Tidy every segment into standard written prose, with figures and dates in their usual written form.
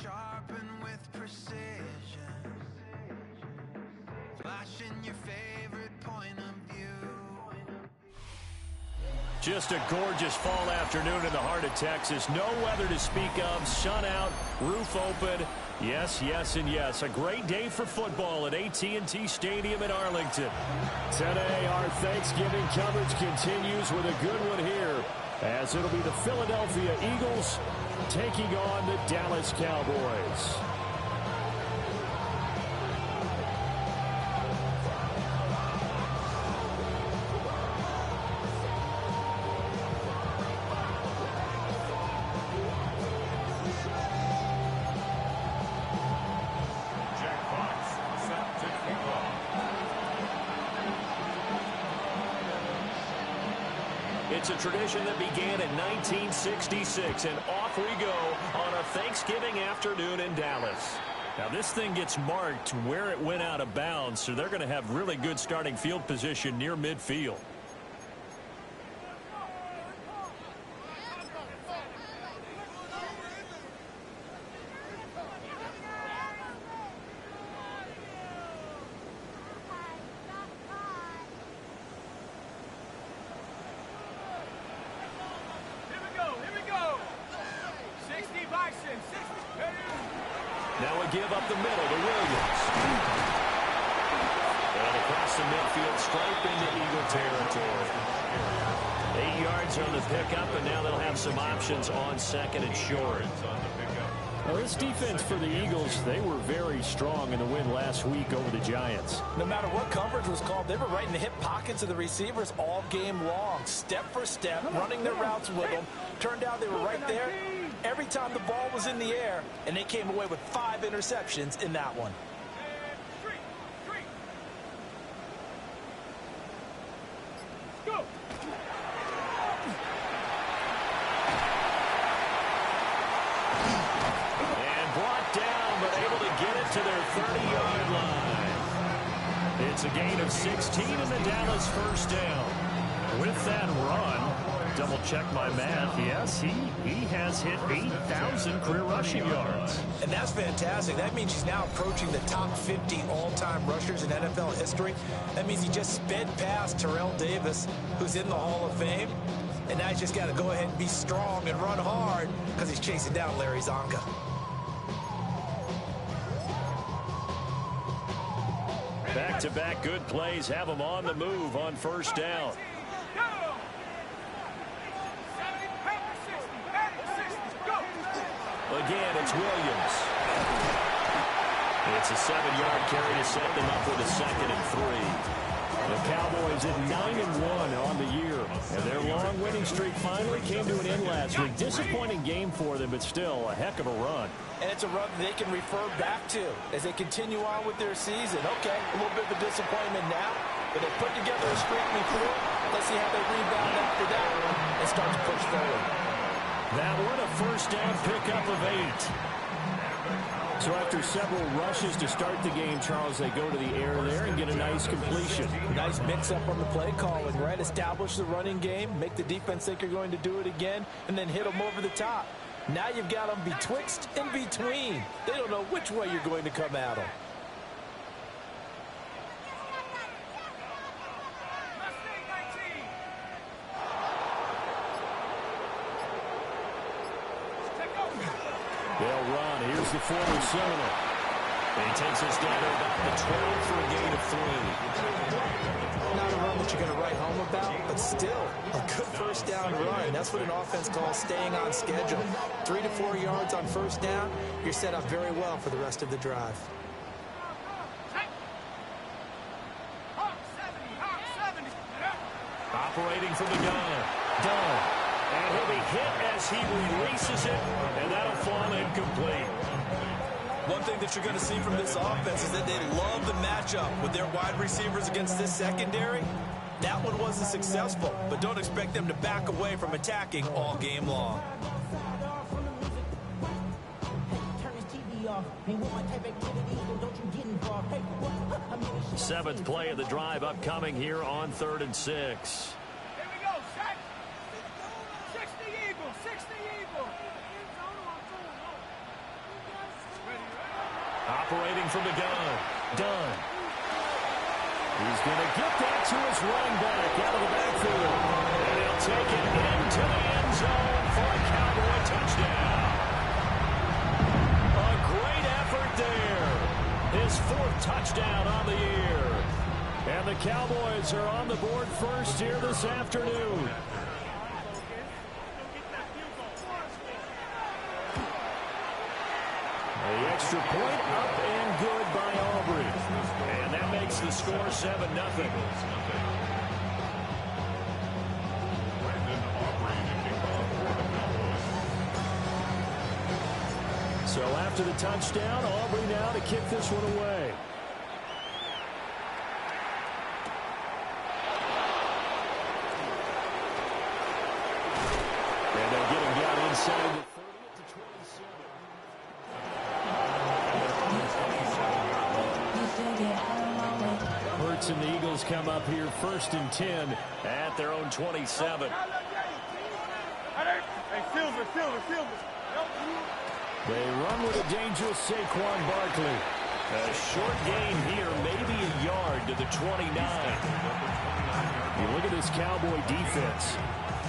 sharpen with precision, flashing your favorite point of view. Just a gorgeous fall afternoon in the heart of Texas. No weather to speak of. Sun out, roof open. Yes, yes, and yes. A great day for football at AT&T Stadium in Arlington. Today, our Thanksgiving coverage continues with a good one here, as it'll be the Philadelphia Eagles taking on the Dallas Cowboys. It's a tradition that began in 1966, and off we go on a Thanksgiving afternoon in Dallas. Now, this thing gets marked where it went out of bounds, so they're going to have really good starting field position near midfield. Now a give up the middle to Williams. And across the midfield stripe into Eagle territory. 8 yards on the pickup, and now they'll have some options on second and short. Well, this defense for the Eagles, they were very strong in the win last week over the Giants. No matter what coverage was called, they were right in the hip pockets of the receivers all game long, step for step, running their routes with them. Turned out they were right there every time the ball was in the air, and they came away with 5 interceptions in that one. Go! And brought down, but able to get it to their 30-yard line. It's a gain of 16 in the Dallas first down. With that run, double-check my math. Yes, he has hit 8,000 career rushing yards. And that's fantastic. That means he's now approaching the top 50 all-time rushers in NFL history. That means he just sped past Terrell Davis, who's in the Hall of Fame. And now he's just got to go ahead and be strong and run hard because he's chasing down Larry Zonka. Back-to-back good plays have him on the move on first down. Again, it's Williams. It's a 7-yard carry to set them up with a 2nd and 3. The Cowboys at 9-1 on the year, and their long winning streak finally came to an end last week. Disappointing game for them, but still a heck of a run. And it's a run they can refer back to as they continue on with their season. Okay, a little bit of a disappointment now, but they put together a streak before. Let's see how they rebound after that and start to push forward. That one, a first down pickup of 8. So after several rushes to start the game, Charles, they go to the air there and get a nice completion. Nice mix-up on the play calling, right? Establish the running game, make the defense think you're going to do it again, and then hit them over the top. Now you've got them betwixt and between. They don't know which way you're going to come at them. They'll run. Here's the former Seminole. And he takes us down to about the 12 for a gain of 3. Not a run that you're going to write home about, but still a good first down run. That's what an offense calls staying on schedule. 3 to 4 yards on first down. You're set up very well for the rest of the drive. Operating from the gun. Done. And he'll be hit as he releases it, and that'll fall incomplete. One thing that you're going to see from this offense is that they love the matchup with their wide receivers against this secondary. That one wasn't successful, but don't expect them to back away from attacking all game long. Seventh play of the drive upcoming here on 3rd and 6. operating from the gun. Dunn. He's going to get that to his running back out of the backfield. And he'll take it into the end zone for a Cowboy touchdown. A great effort there. His 4th touchdown on the year. And the Cowboys are on the board first here this afternoon. The extra point up and good by Aubrey. And that makes the score 7-0. So after the touchdown, Aubrey now to kick this one away. And they'll get him down inside the 30 to 27. Hurts and the Eagles come up here 1st and 10 at their own 27. Hey, Silver. They run with a dangerous Saquon Barkley. A short gain here, maybe a yard to the 29. You look at this Cowboy defense.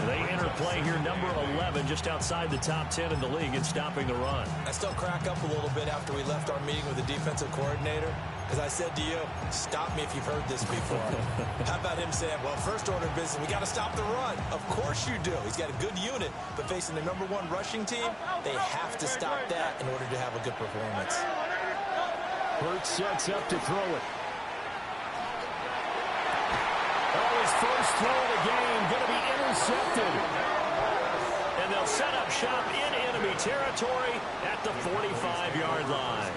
They enter play here, number 11, just outside the top 10 in the league in stopping the run. I still crack up a little bit after we left our meeting with the defensive coordinator. Because I said to you, stop me if you've heard this before. How about him saying, well, first order of business, we got to stop the run. Of course you do. He's got a good unit, but facing the number 1 rushing team, they have to stop that in order to have a good performance. Hurts sets up to throw it. Oh, his first throw of the game going to be intercepted. And they'll set up shop in enemy territory at the 45-yard line.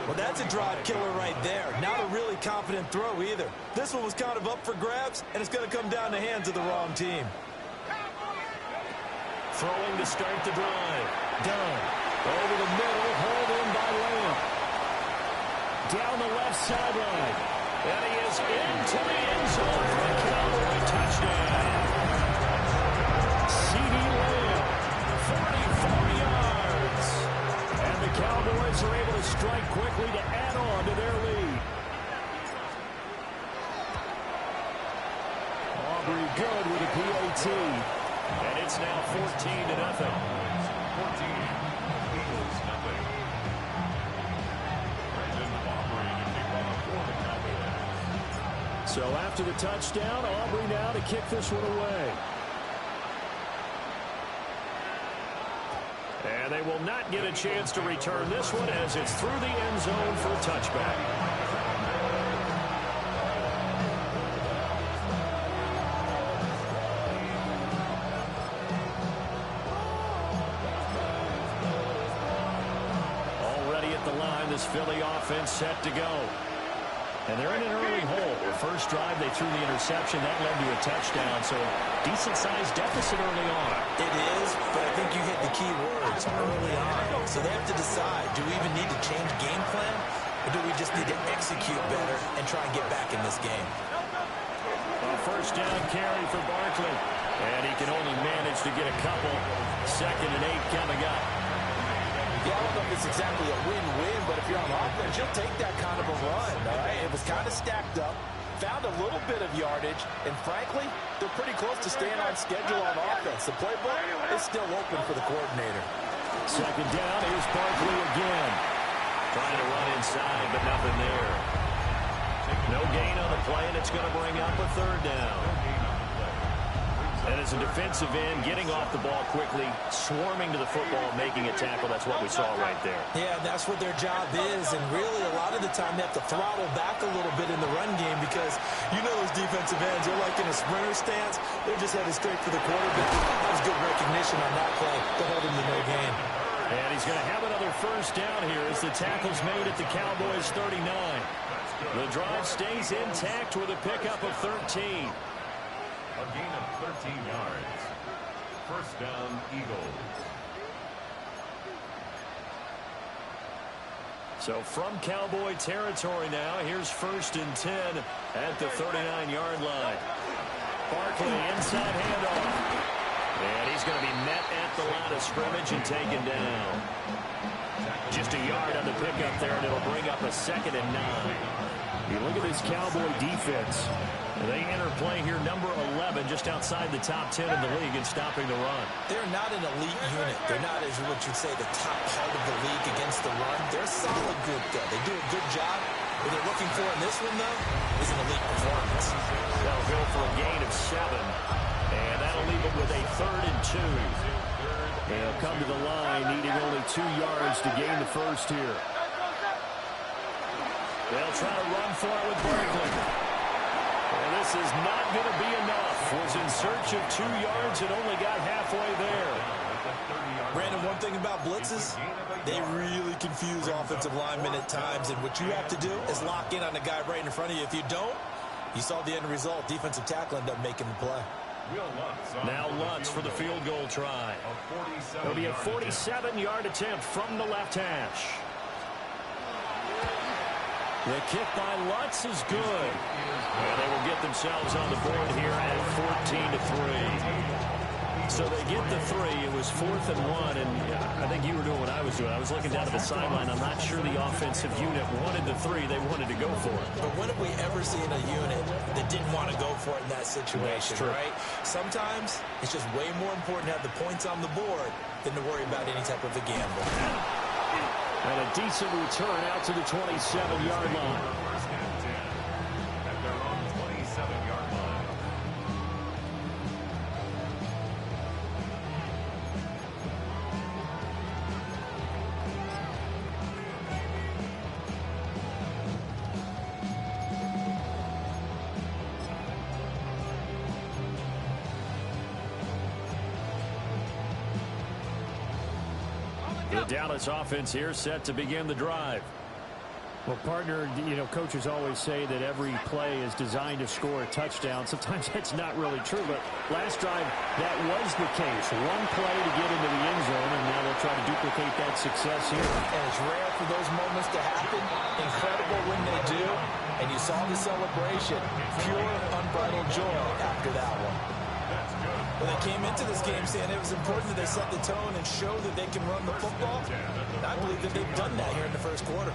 Well, that's a drive killer right there. Not a really confident throw either. This one was kind of up for grabs, and it's going to come down the hands of the wrong team. Throwing to start the drive. Dunn. Over the middle, hauled in by Lamb. Down the left sideline. And he is into the end zone for a Cowboy touchdown. C.D. Lamb, 44 yards. And the Cowboys are able to strike quickly to add on to their lead. Aubrey good with a PAT. And it's now 14-0. 14, Eagles nothing. So after the touchdown, Aubrey now to kick this one away. And they will not get a chance to return this one as it's through the end zone for a touchback. Already at the line, this Philly offense set to go. And they're in an early hole. The first drive, they threw the interception. That led to a touchdown. So decent-sized deficit early on. It is, but I think you hit the key words early on. So they have to decide, do we even need to change game plan? Or do we just need to execute better and try and get back in this game? A first down carry for Barkley. And he can only manage to get a couple. 2nd and 8 coming up. Yeah, I don't know if it's exactly a win-win, but if you're on offense, you'll take that kind of a run, all right? It was kind of stacked up, found a little bit of yardage, and frankly, they're pretty close to staying on schedule on offense. The playbook is still open for the coordinator. 2nd down, here's Barkley again. Trying to run inside, but nothing there. No gain on the play, and it's going to bring up a 3rd down. And as a defensive end, getting off the ball quickly, swarming to the football, making a tackle, that's what we saw right there. Yeah, that's what their job is, and really a lot of the time they have to throttle back a little bit in the run game because you know those defensive ends, they're like in a sprinter stance. They're just headed straight for the quarterback. That was good recognition on that play to hold him to no gain. And he's going to have another first down here as the tackle's made at the Cowboys' 39. The drive stays intact with a pickup of 13. A gain of 13 yards. First down, Eagles. So from Cowboy territory now, here's 1st and 10 at the 39-yard line. Barkley inside handoff. And he's going to be met at the line of scrimmage and taken down. Just a yard on the pickup there, and it'll bring up a 2nd and 9. You look at this Cowboy defense. They enter play here, number 11, just outside the top 10 in the league in stopping the run. They're not an elite unit. They're not, as what you'd say, the top part of the league against the run. They're a solid group, though. They do a good job. What they're looking for in this one, though, is an elite performance. They'll go for a gain of 7, and that'll leave them with a 3rd and 2. They'll come to the line, needing only 2 yards to gain the first here. They'll try to run for it with Berkeley. And this is not going to be enough. Was in search of 2 yards and only got halfway there. Brandon, one thing about blitzes, they really confuse offensive linemen at times. And what you have to do is lock in on the guy right in front of you. If you don't, you saw the end result. Defensive tackle ended up making the play. Now Lutz for the field goal try. It'll be a 47-yard attempt from the left hash. The kick by Lutz is good. And they will get themselves on the board here at 14-3. So they get the 3. It was 4th and 1, and I think you were doing what I was doing. I was looking down to the sideline. I'm not sure the offensive unit wanted the 3. They wanted to go for it. But when have we ever seen a unit that didn't want to go for it in that situation, right? Sometimes it's just way more important to have the points on the board than to worry about any type of a gamble. And a decent return out to the 27-yard line. At their own 27-yard line. The Dallas offense here set to begin the drive. Well, partner, you know, coaches always say that every play is designed to score a touchdown. Sometimes that's not really true, but last drive, that was the case. One play to get into the end zone, and now they'll try to duplicate that success here. And it's rare for those moments to happen. Incredible when they do. And you saw the celebration. Pure, unbridled joy after that one. When they came into this game saying it was important that they set the tone and show that they can run the football, I believe that they've done that here in the first quarter.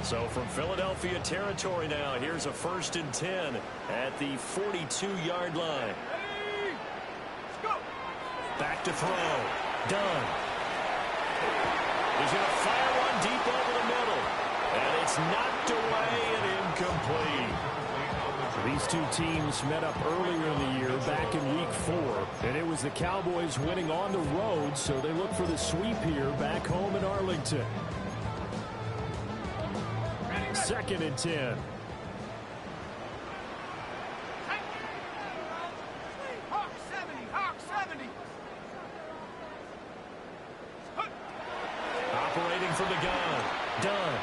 So from Philadelphia territory now, here's a 1st and 10 at the 42-yard line. Back to throw. Done. He's going to fire one deep over the middle. And it's knocked away and incomplete. These two teams met up earlier in the year, back in Week 4, and it was the Cowboys winning on the road, so they look for the sweep here back home in Arlington. 2nd and 10. Operating from the gun. Done.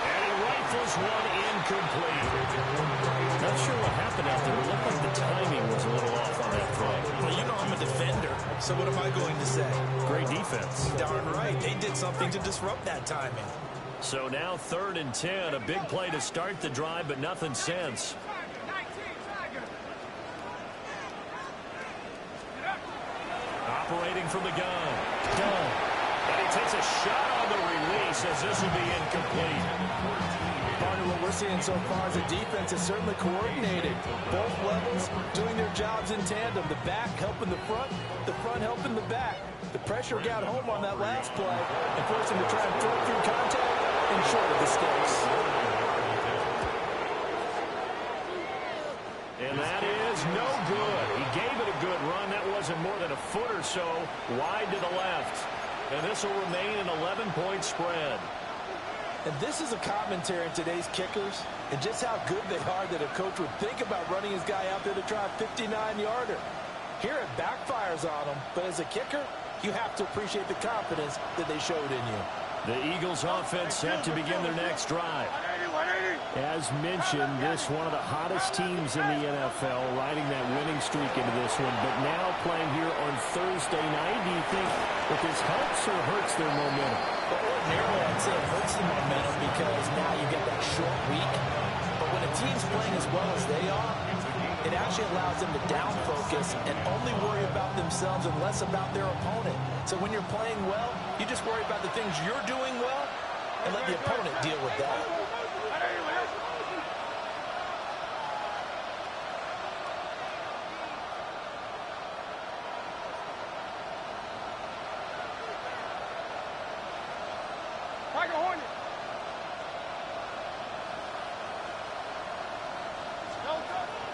And he rifles one incomplete. Not sure what happened out there. It looked like the timing was a little off on that throw. Well, you know I'm a defender, so what am I going to say? Great defense. Darn right. They did something to disrupt that timing. So now 3rd and 10. A big play to start the drive, but nothing since. Operating from the gun. Done. And he takes a shot on the release as this will be incomplete. Partner, what we're seeing so far is the defense is certainly coordinated. Both levels doing their jobs in tandem. The back helping the front helping the back. The pressure got home on that last play and forced him to try and throw through contact and short of the sticks. And that is no good. He gave it a good run. That wasn't more than a foot or so wide to the left. And this will remain an 11-point spread. And this is a commentary on today's kickers and just how good they are that a coach would think about running his guy out there to try a 59-yarder. Here it backfires on him, but as a kicker, you have to appreciate the confidence that they showed in you. The Eagles offense set to begin their next drive. As mentioned, this one of the hottest teams in the NFL, riding that winning streak into this one, but now playing here on Thursday night. Do you think that this helps or hurts their momentum? Well, ordinarily, I'd say it hurts the momentum because now you get that short week. But when a team's playing as well as they are, it actually allows them to down focus and only worry about themselves and less about their opponent. So when you're playing well, you just worry about the things you're doing well and let the opponent deal with that.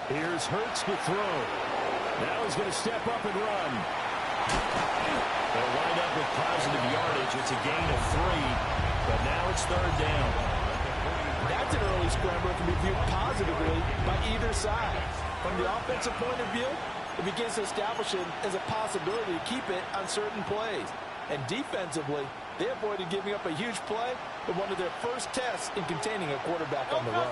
Here's Hurts to throw. Now he's going to step up and run. They'll wind up with positive yardage. It's a gain of 3, but now it's 3rd down. That's an early scrambler that can be viewed positively by either side. From the offensive point of view, it begins to establish it as a possibility to keep it on certain plays. And defensively, they avoided giving up a huge play in one of their first tests in containing a quarterback on the run.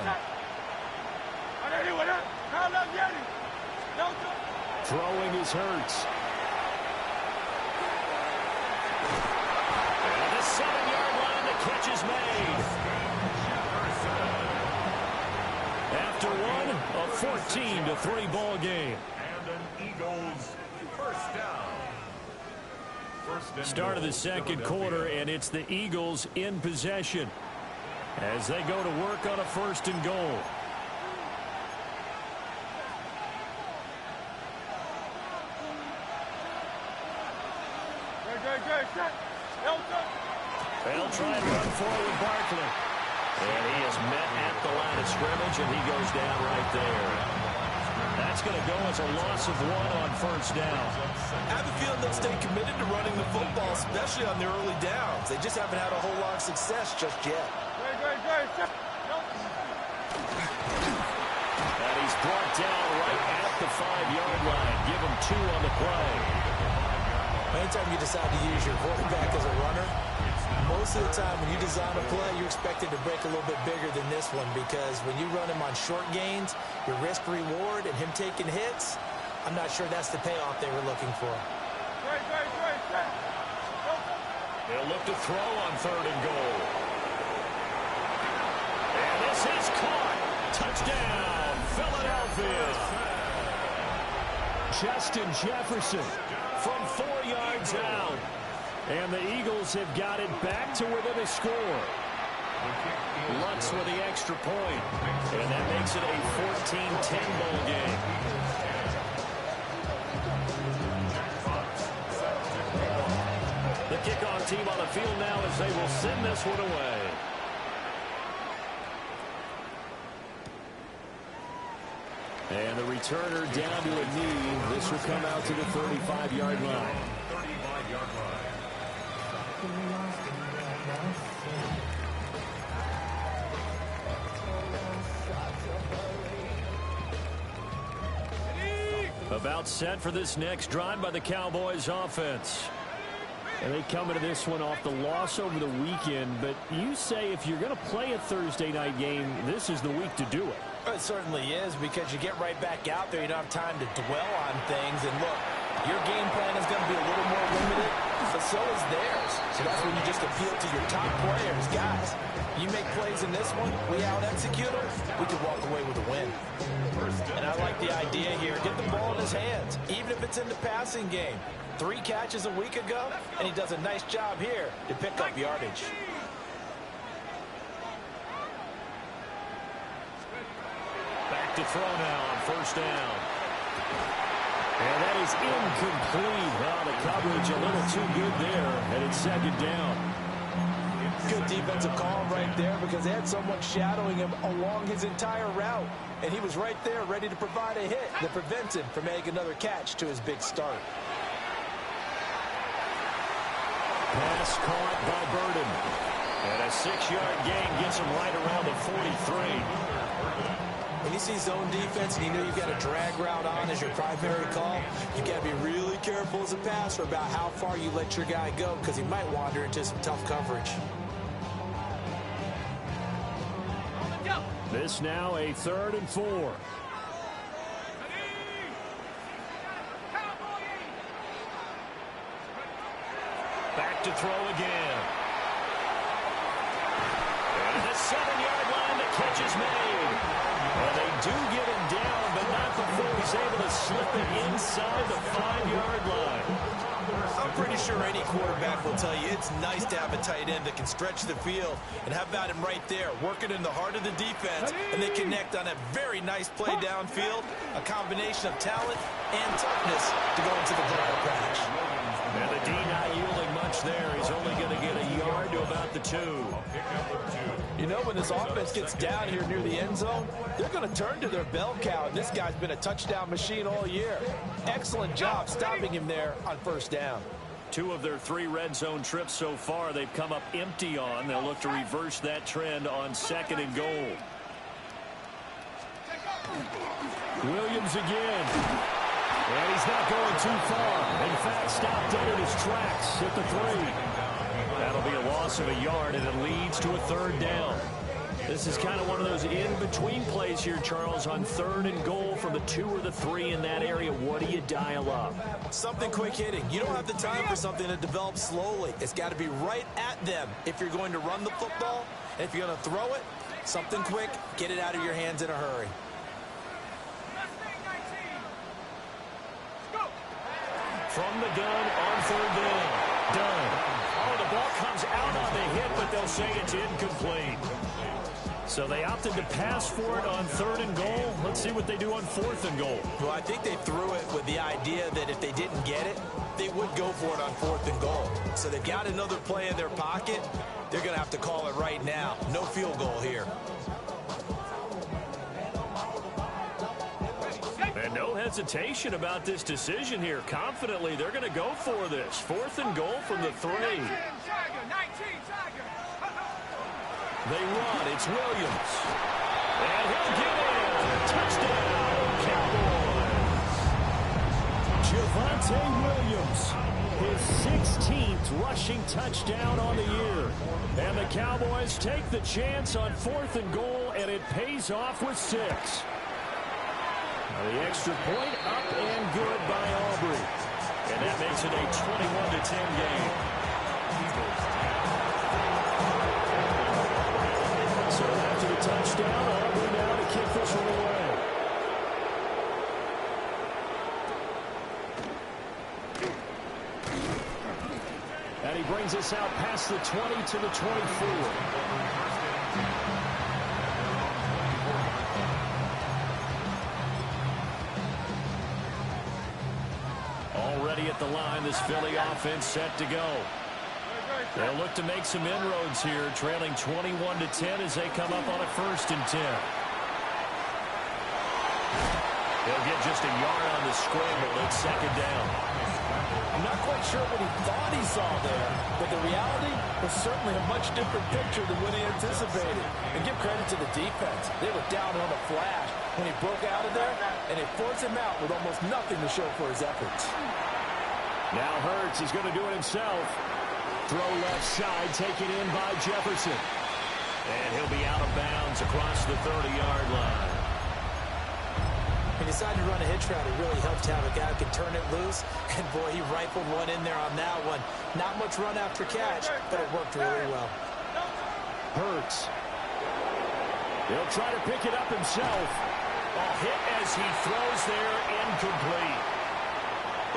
Throwing is Hurts. And the 7-yard line, the catch is made. After one, a 14-3 ball game. And an Eagles first down. Start of the second quarter, and it's the Eagles in possession as they go to work on a 1st and goal. They'll try and run forward Barkley. And he is met at the line of scrimmage, and he goes down right there. That's going to go as a loss of 1 on 1st down. I have a feeling they'll stay committed to running the football, especially on their early downs. They just haven't had a whole lot of success just yet. And he's brought down right at the 5-yard line. Give him 2 on the play. Anytime you decide to use your quarterback as a runner, most of the time when you design a play, you're expected to break a little bit bigger than this one, because when you run him on short gains, your risk-reward and him taking hits, I'm not sure that's the payoff they were looking for. They'll look to throw on 3rd and goal. And this is caught. Touchdown, Philadelphia. Justin Jefferson from 4 yards out. And the Eagles have got it back to within a score. Lutz with the extra point. And that makes it a 14-10 ball game. The kickoff team on the field now as they will send this one away. And the returner down to a knee. This will come out to the 35-yard line. 35-yard line. About set for this next drive by the Cowboys offense. And they come into this one off the loss over the weekend, but you say if you're going to play a Thursday night game, this is the week to do it. It certainly is, because you get right back out there. You don't have time to dwell on things. And look, your game plan is going to be a little more limited, but so is theirs. So that's when you just appeal to your top players. Guys, you make plays in this one, we out-execute them, we could walk away with a win. And I like the idea here. Get the ball in his hands, even if it's in the passing game. 3 catches a week ago, and he does a nice job here to pick up yardage. Back to throw now on 1st down. And that is incomplete. Well, the coverage a little too good there, and it's 2nd down. Good defensive call right there, because they had someone shadowing him along his entire route, and he was right there ready to provide a hit that prevents him from making another catch to his big start. Pass caught by Burden. And a 6-yard gain gets him right around the 43. When you see zone defense and you know you've got a drag route on as your primary call, you've got to be really careful as a passer about how far you let your guy go, because he might wander into some tough coverage. This now a 3rd and 4. Back to throw again. And the 7-yard line, the catch is made. And they do get him down, but not before he's able to slip it inside the 5-yard line. I'm pretty sure any quarterback will tell you it's nice to have a tight end that can stretch the field. And how about him right there, working in the heart of the defense, and they connect on a very nice play downfield, a combination of talent and toughness to go into the broad patch. And the D not yielding much there. He's only going to get a yard to about the 2. You know, when this offense gets down here near the end zone, they're going to turn to their bell cow, and this guy's been a touchdown machine all year. Excellent job stopping him there on first down. 2 of their 3 red zone trips so far they've come up empty on. They'll look to reverse that trend on 2nd and goal. Williams again. And he's not going too far. In fact, stopped dead in his tracks at the 3. That'll be a loss of a yard, and it leads to a 3rd down. This is kind of one of those in-between plays here, Charles, on 3rd and goal from the 2 or the 3 in that area. What do you dial up? Something quick hitting. You don't have the time for something that develops slowly. It's got to be right at them if you're going to run the football. And if you're going to throw it, something quick, get it out of your hands in a hurry. From the gun on 3rd down. Done. Oh, the ball comes out on the hit, but they'll say it's incomplete. So they opted to pass for it on 3rd and goal. Let's see what they do on 4th and goal. Well, I think they threw it with the idea that if they didn't get it, they would go for it on 4th and goal. So they've got another play in their pocket. They're going to have to call it right now. No field goal here. And no hesitation about this decision here. Confidently, they're going to go for this. 4th and goal from the 3. They run. It's Williams. And he'll get in. Touchdown, Cowboys. Javonte Williams, his 16th rushing touchdown on the year. And the Cowboys take the chance on 4th and goal, and it pays off with 6. The extra point up and good by Aubrey. And that makes it a 21-10 game. So after the touchdown, Aubrey now to kick this one away. And he brings us out past the 20 to the 24. Already at the line, this Philly offense set to go. They'll look to make some inroads here, trailing 21-10 as they come up on a 1st and 10. They'll get just a yard on the scramble at 2nd down. I'm not quite sure what he thought he saw there, but the reality was certainly a much different picture than what he anticipated. And give credit to the defense. They were down on a flash when he broke out of there, and they forced him out with almost nothing to show for his efforts. Now Hurts, he's going to do it himself. Throw left side, taken in by Jefferson. And he'll be out of bounds across the 30-yard line. He decided to run a hitch route. It really helped to have a guy who can turn it loose. And, boy, he rifled one in there on that one. Not much run after catch, but it worked really well. Hurts. He'll try to pick it up himself. A hit as he throws there, incomplete.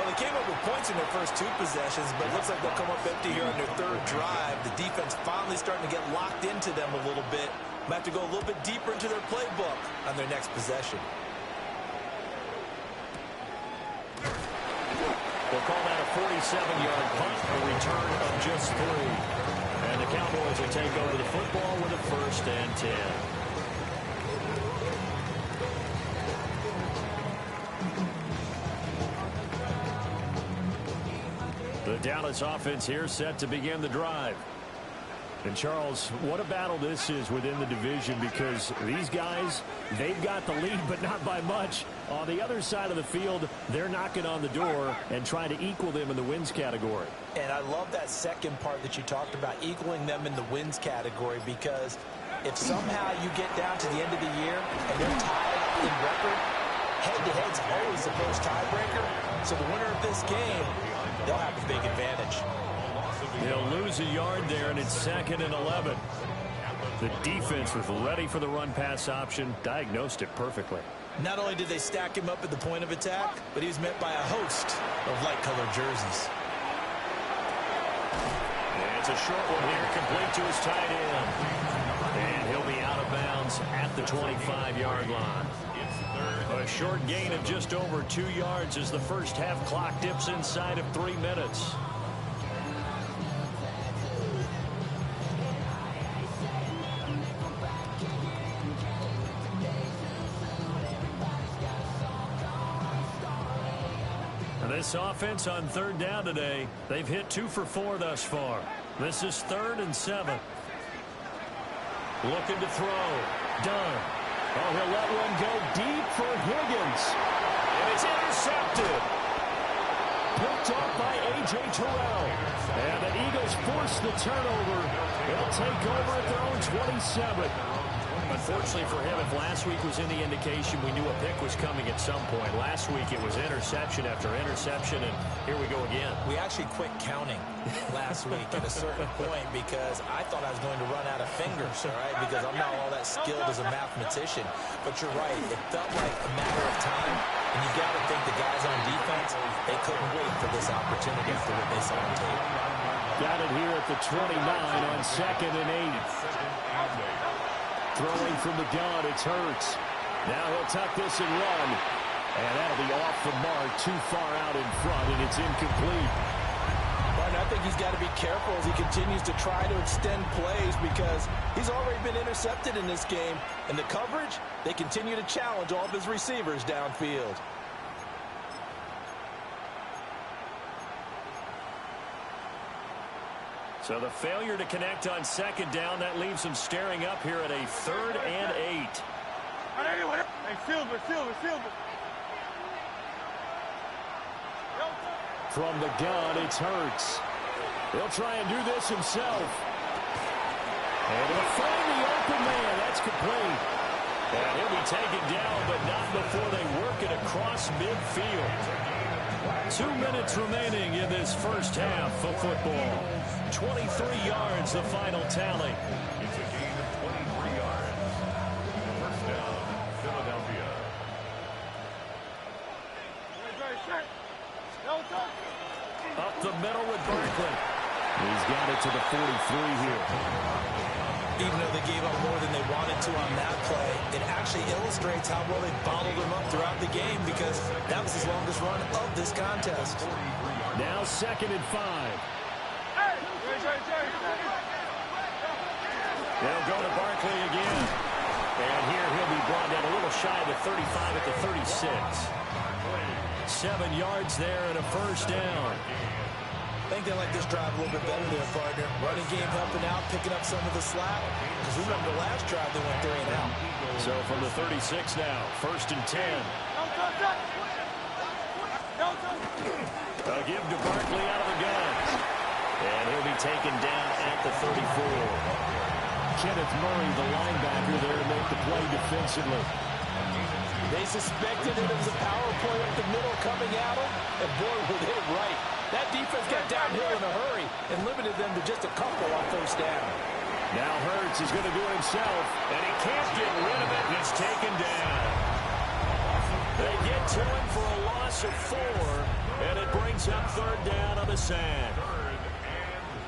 Well, they came up with points in their first 2 possessions, but it looks like they'll come up empty here on their 3rd drive. The defense finally starting to get locked into them a little bit. Might have to go a little bit deeper into their playbook on their next possession. We'll call that a 47-yard punt, a return of just 3. And the Cowboys will take over the football with a 1st and 10. The Dallas offense here set to begin the drive. And, Charles, what a battle this is within the division, because these guys, they've got the lead, but not by much. On the other side of the field, they're knocking on the door and trying to equal them in the wins category. And I love that second part that you talked about, equaling them in the wins category, because if somehow you get down to the end of the year and they're tied in record, head-to-head's always the first tiebreaker. So the winner of this game, they'll have a big advantage. They'll lose a yard there, and it's 2nd and 11. The defense was ready for the run-pass option, diagnosed it perfectly. Not only did they stack him up at the point of attack, but he was met by a host of light-colored jerseys. And it's a short one here, complete to his tight end. And he'll be out of bounds at the 25-yard line. A short gain of just over 2 yards as the first half clock dips inside of 3 minutes. This offense on third down today, they've hit 2 for 4 thus far. This is 3rd and 7. Looking to throw. Done. Oh, he'll let one go deep for Higgins. And it's intercepted. Picked off by A.J. Terrell. And the Eagles force the turnover. They'll take over at their own 27. Unfortunately for him, if last week was any indication, we knew a pick was coming at some point. Last week it was interception after interception, and here we go again. We actually quit counting last week at a certain point because I thought I was going to run out of fingers, all right, because I'm not all that skilled as a mathematician. But you're right. It felt like a matter of time, and you got to think the guys on defense, they couldn't wait for this opportunity after what they saw on tape. Got it here at the 29 on 2nd and 8. Throwing from the gun, it's Hurts. Now he'll tuck this and run. And that'll be off the mark, too far out in front, and it's incomplete. Martin, I think he's got to be careful as he continues to try to extend plays because he's already been intercepted in this game. And the coverage, they continue to challenge all of his receivers downfield. So the failure to connect on 2nd down, that leaves him staring up here at a 3rd and 8. Hey, Silver. From the gun, it's Hurts. He'll try and do this himself. And he'll find the open man. That's complete. And he'll be taken down, but not before they work it across midfield. 2 minutes remaining in this first half of football. 23 yards, the final tally. It's a gain of 23 yards. First down, Philadelphia. Up the middle with Barkley. He's got it to the 43 here. Even though they gave up more than they wanted to on that play, it actually illustrates how well they bottled him up throughout the game because that was his longest run of this contest. Now 2nd and 5. They'll go to Barkley again. And here he'll be brought down a little shy of the 35 at the 36. 7 yards there and a first down. I think they like this drive a little bit better there, partner. Running game helping out, picking up some of the slack. Because remember the last drive they went 3 and out. So from the 36 now, 1st and 10. They'll give to Barkley out of the gun. And he'll be taken down at the 34. Kenneth Murray, the linebacker there, to make the play defensively. They suspected it was a power play up the middle coming at them, and boy, were they right. That defense got downhill in a hurry and limited them to just a couple on 1st down. Now Hurts is going to do it himself. And he can't get rid of it. He's taken down. They get to him for a loss of 4, and it brings up 3rd down on the sack.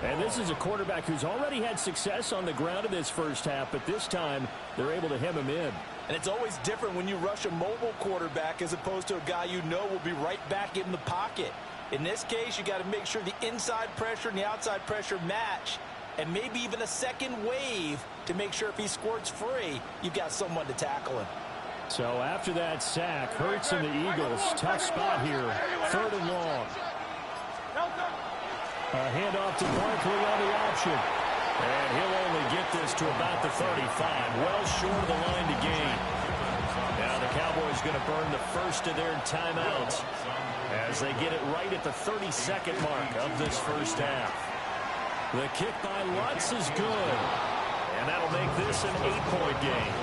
And this is a quarterback who's already had success on the ground in this first half, but this time they're able to hem him in. And it's always different when you rush a mobile quarterback as opposed to a guy you know will be right back in the pocket. In this case, you got to make sure the inside pressure and the outside pressure match, and maybe even a second wave to make sure if he squirts free, you've got someone to tackle him. So after that sack, Hurts and the Eagles, tough spot here, 3rd and long. A handoff to Barkley on the option. And he'll only get this to about the 35, well short of the line to gain. Now the Cowboys going to burn the first of their timeouts as they get it right at the 32nd mark of this first half. The kick by Lutz is good. And that'll make this an 8-point game.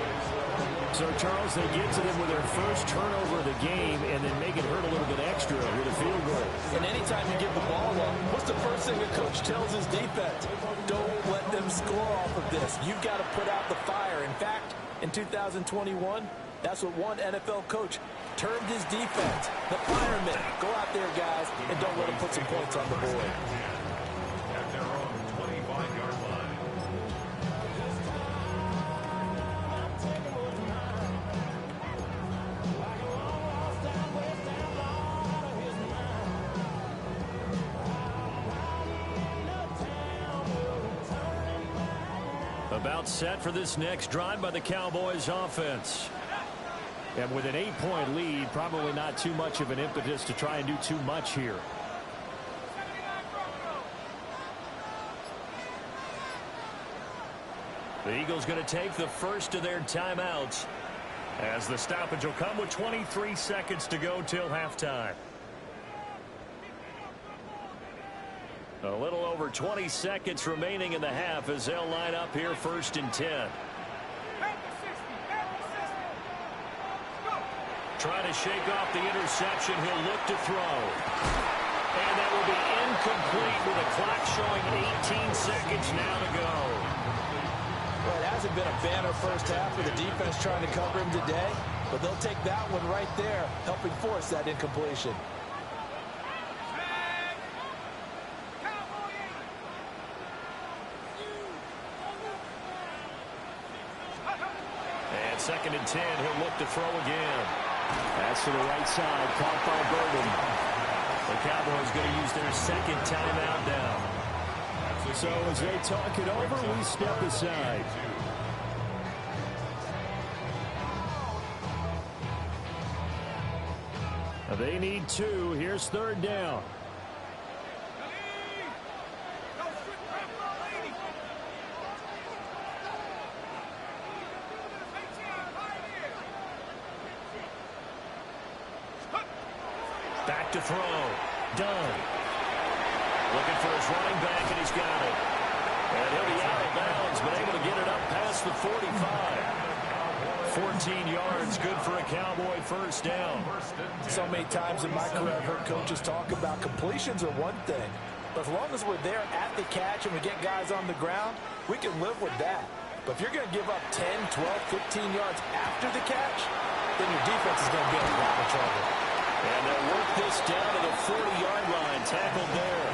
So, Charles, they get to them with their first turnover of the game and then make it hurt a little bit extra with a field goal. And anytime you give the ball up, what's the first thing a coach tells his defense? Don't let them score off of this. You've got to put out the fire. In fact, in 2021, that's what one NFL coach termed his defense, the firemen. Go out there, guys, and don't let them put some points on the board. At their own 25-yard line. About set for this next drive by the Cowboys offense. And with an 8-point lead, probably not too much of an impetus to try and do too much here. The Eagles going to take the first of their timeouts as the stoppage will come with 23 seconds to go till halftime. A little over 20 seconds remaining in the half as they'll line up here first and 10. Trying to shake off the interception. He'll look to throw. And that will be incomplete with the clock showing 18 seconds now to go. Well, it hasn't been a banner first half for the defense trying to cover him today, but they'll take that one right there, helping force that incompletion. And second and 10, he'll look to throw again. That's to the right side, caught by Burden. The Cowboys going to use their second timeout now. So as they talk it over, we step aside. They need 2. Here's third down. Back to throw. Done. Looking for his running back, and he's got it. And he'll be out of bounds, but able to get it up past the 45. 14 yards, good for a Cowboy first down. So many times in my career I've heard coaches talk about completions are one thing, but as long as we're there at the catch and we get guys on the ground, we can live with that. But if you're going to give up 10, 12, 15 yards after the catch, then your defense is going to be in a lot of trouble. And they'll work this down to the 40-yard line, tackled there.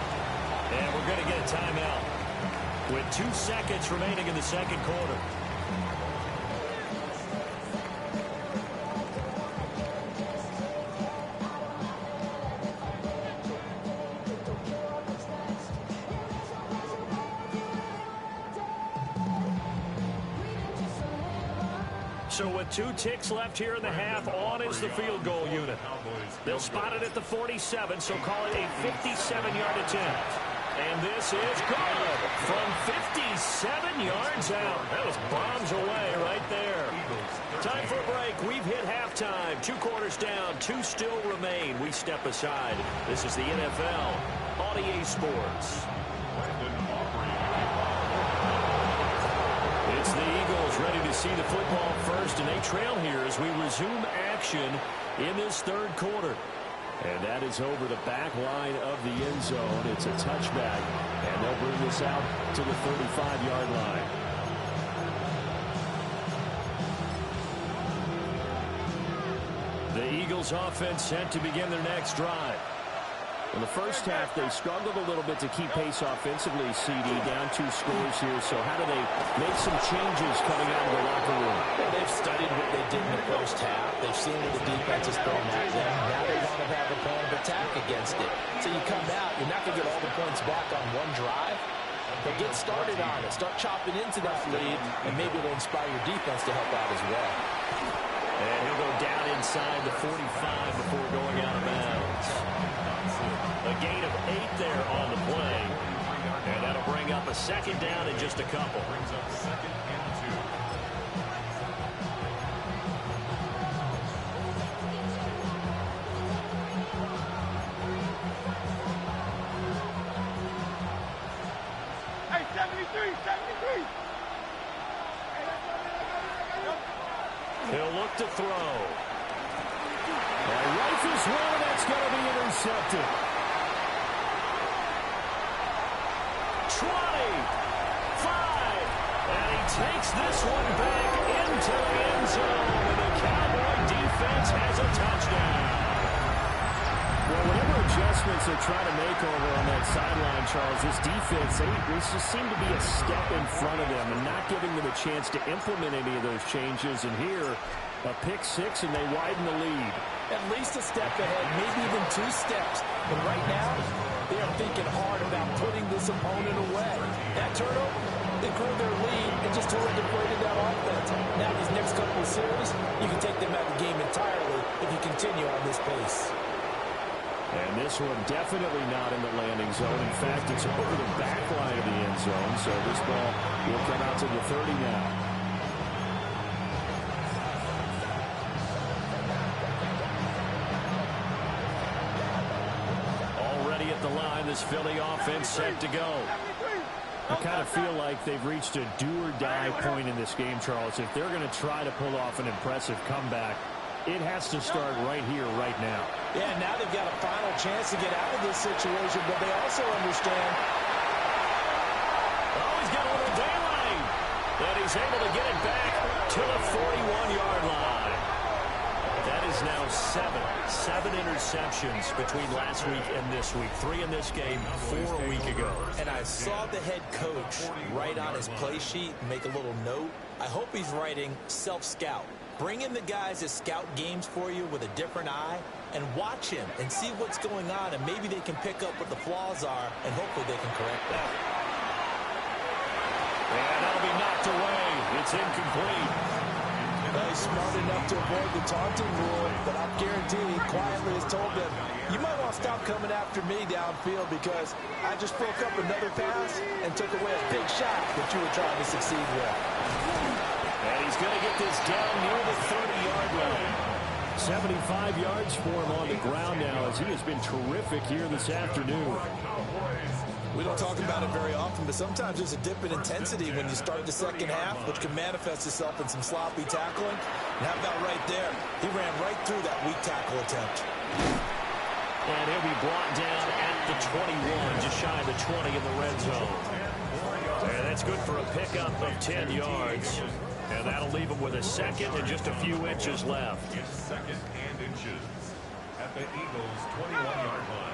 And we're going to get a timeout with 2 seconds remaining in the second quarter. So with 2 ticks left here in the half, on is the field goal unit. They'll spot it at the 47, so call it a 57-yard attempt. And this is good from 57 yards out. That was bombs away right there. Time for a break. We've hit halftime. 2 quarters down, 2 still remain. We step aside. This is the NFL on EA Sports. It's the Eagles ready to see the football first, and they trail here as we resume action in this third quarter. And that is over the back line of the end zone. It's a touchback, and they'll bring this out to the 35-yard line. The Eagles offense set to begin their next drive. In the first half, they struggled a little bit to keep pace offensively, CD, down 2 scores here. So how do they make some changes coming out of the locker room? Well, they've studied what they did in the first half. They've seen what the defense is throwing at them. Now they want to have a plan of attack against it. So you come out, you're not going to get all the points back on one drive, but get started on it. Start chopping into that lead, and maybe it'll inspire your defense to help out as well. And he'll go down inside the 45 before going out of bounds. A gain of 8 there on the play. And that'll bring up a second down in just a couple. Brings up second and 2. Hey, 73, 73. He'll to throw. Rifles one, that's going to be intercepted. 20, 5, and he takes this one back into the end zone, and the Cowboy defense has a touchdown. Well, whatever adjustments they're trying to make over on that sideline, Charles, this defense, they just seem to be a step in front of them and not giving them a chance to implement any of those changes. And here, a pick six, and they widen the lead. At least a step ahead, maybe even 2 steps. But right now, they are thinking hard about putting this opponent away. That turnover, they grew their lead and just totally deflated that offense. Now these next couple of series, you can take them out of the game entirely if you continue on this pace. And this one definitely not in the landing zone. In fact, it's over the back line of the end zone, so this ball will come out to the 30 now. Already at the line, this Philly offense set to go. I kind of feel like they've reached a do-or-die point in this game, Charles. If they're going to try to pull off an impressive comeback, it has to start right here, right now. Yeah, now they've got a final chance to get out of this situation, but they also understand. Oh, he's got a little daylight. And he's able to get it back to the 41-yard line. That is now 7 interceptions between last week and this week. 3 in this game, 4 a week ago. And I saw the head coach write on his play sheet, make a little note. I hope he's writing self-scout. Bring in the guys that scout games for you with a different eye and watch him and see what's going on, and maybe they can pick up what the flaws are, and hopefully they can correct that. And that'll be knocked away. It's incomplete. He's smart enough to avoid the taunting rule, but I'm guaranteed he quietly has told them, you might want to stop coming after me downfield because I just broke up another pass and took away a big shot that you were trying to succeed with. And he's going to get this down near the 30-yard line. 75 yards for him on the ground now as he has been terrific here this afternoon. We don't talk about it very often, but sometimes there's a dip in intensity when you start the second half, which can manifest itself in some sloppy tackling. And how about right there? He ran right through that weak tackle attempt. And he'll be brought down at the 21, just shy of the 20 in the red zone. And that's good for a pickup of 10 yards. And that'll leave him with a second and just a few inches left. Second and inches at the Eagles' 21-yard line.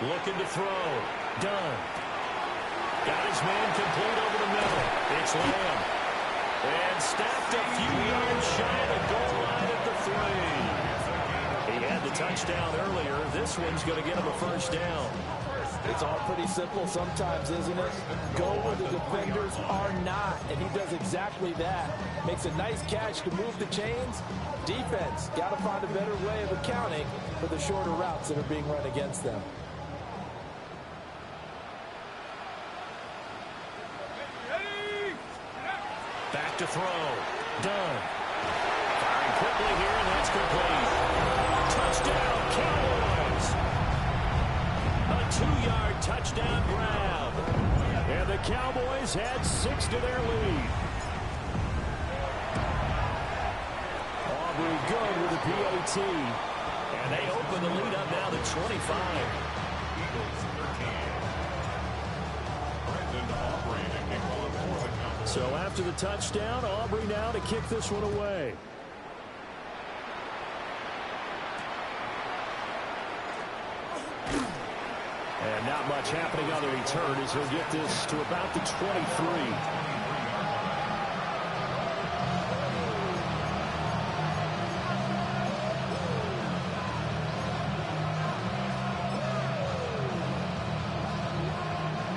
Looking to throw. Done. Got his man complete over the middle. It's Lamb. And stacked a few yards shy of the goal line at the 3. He had the touchdown earlier. This one's going to get him a first down. It's all pretty simple sometimes, isn't it? Go where the defenders are not, and he does exactly that. Makes a nice catch to move the chains. Defense, got to find a better way of accounting for the shorter routes that are being run against them. Back to throw. Done. Firing quickly here, and that's complete. Touchdown, Cowboys. A 2-yard touchdown grab. And the Cowboys add 6 to their lead. Aubrey good with the PAT. And they open the lead up now to 25. Eagles 13. Brendan Aubrey to kick one for the Cowboys. So after the touchdown, Aubrey now to kick this one away. And not much happening on the return as he'll get this to about the 23.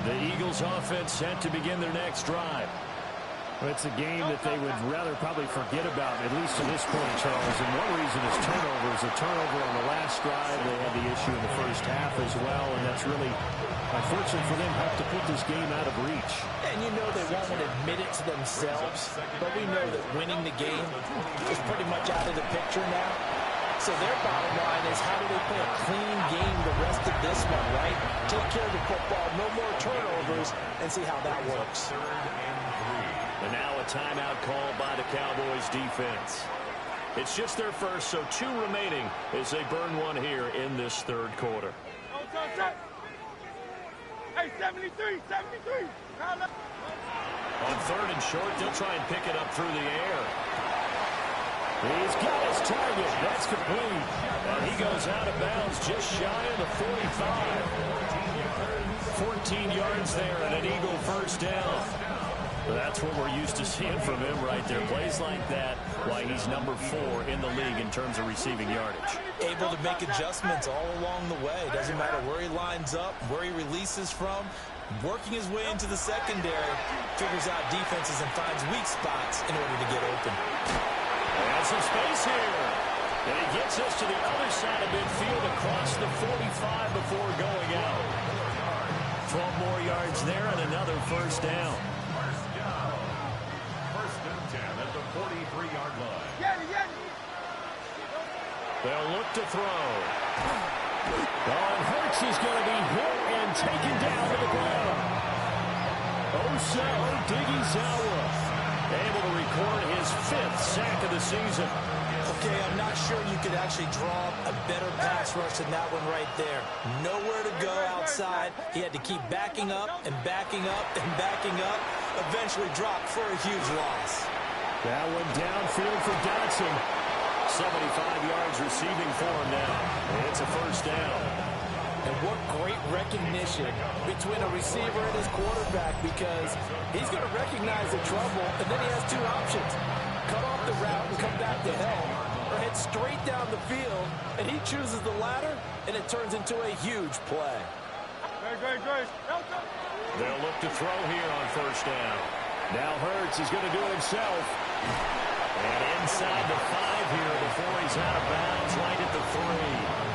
The Eagles offense set to begin their next drive. Well, it's a game that they would rather probably forget about, at least to this point, Charles. And one reason is turnovers. A turnover on the last drive. They had the issue in the first half as well, and that's really, unfortunate for them, helped to put this game out of reach. And you know they won't admit it to themselves, but we know that winning the game is pretty much out of the picture now. So their bottom line is, how do they play a clean game the rest of this one, right? Take care of the football, no more turnovers, and see how that works. And now a timeout called by the Cowboys defense. It's just their first, so 2 remaining as they burn one here in this third quarter. Hey, 73, 73. On third and short, they'll try and pick it up through the air. He's got his target. That's complete. And he goes out of bounds just shy of the 45. 14 yards there and an Eagle first down. That's what we're used to seeing from him right there. Plays like that, why he's number 4 in the league in terms of receiving yardage. Able to make adjustments all along the way. Doesn't matter where he lines up, where he releases from. Working his way into the secondary, figures out defenses and finds weak spots in order to get open. Has some space here. And he gets us to the other side of midfield across the 45 before going out. 12 more yards there and another first down. First and 10 at the 43-yard line. They'll look to throw. And Hurts is going to be hit and taken down to the ground. Odighizuwa able to record his 5th sack of the season. Okay, I'm not sure you could actually draw a better pass rush than that one right there. Nowhere to go outside. He had to keep backing up and backing up and backing up. Eventually dropped for a huge loss. That one downfield for Dotson. 75 yards receiving for him now. It's a first down. And what great recognition between a receiver and his quarterback, because he's going to recognize the trouble, and then he has 2 options. Cut off the route and come back to help, or head straight down the field, and he chooses the latter, and it turns into a huge play. They'll look to throw here on first down. Now Hurts is going to do it himself. And inside the 5 here before he's out of bounds, right at the 3.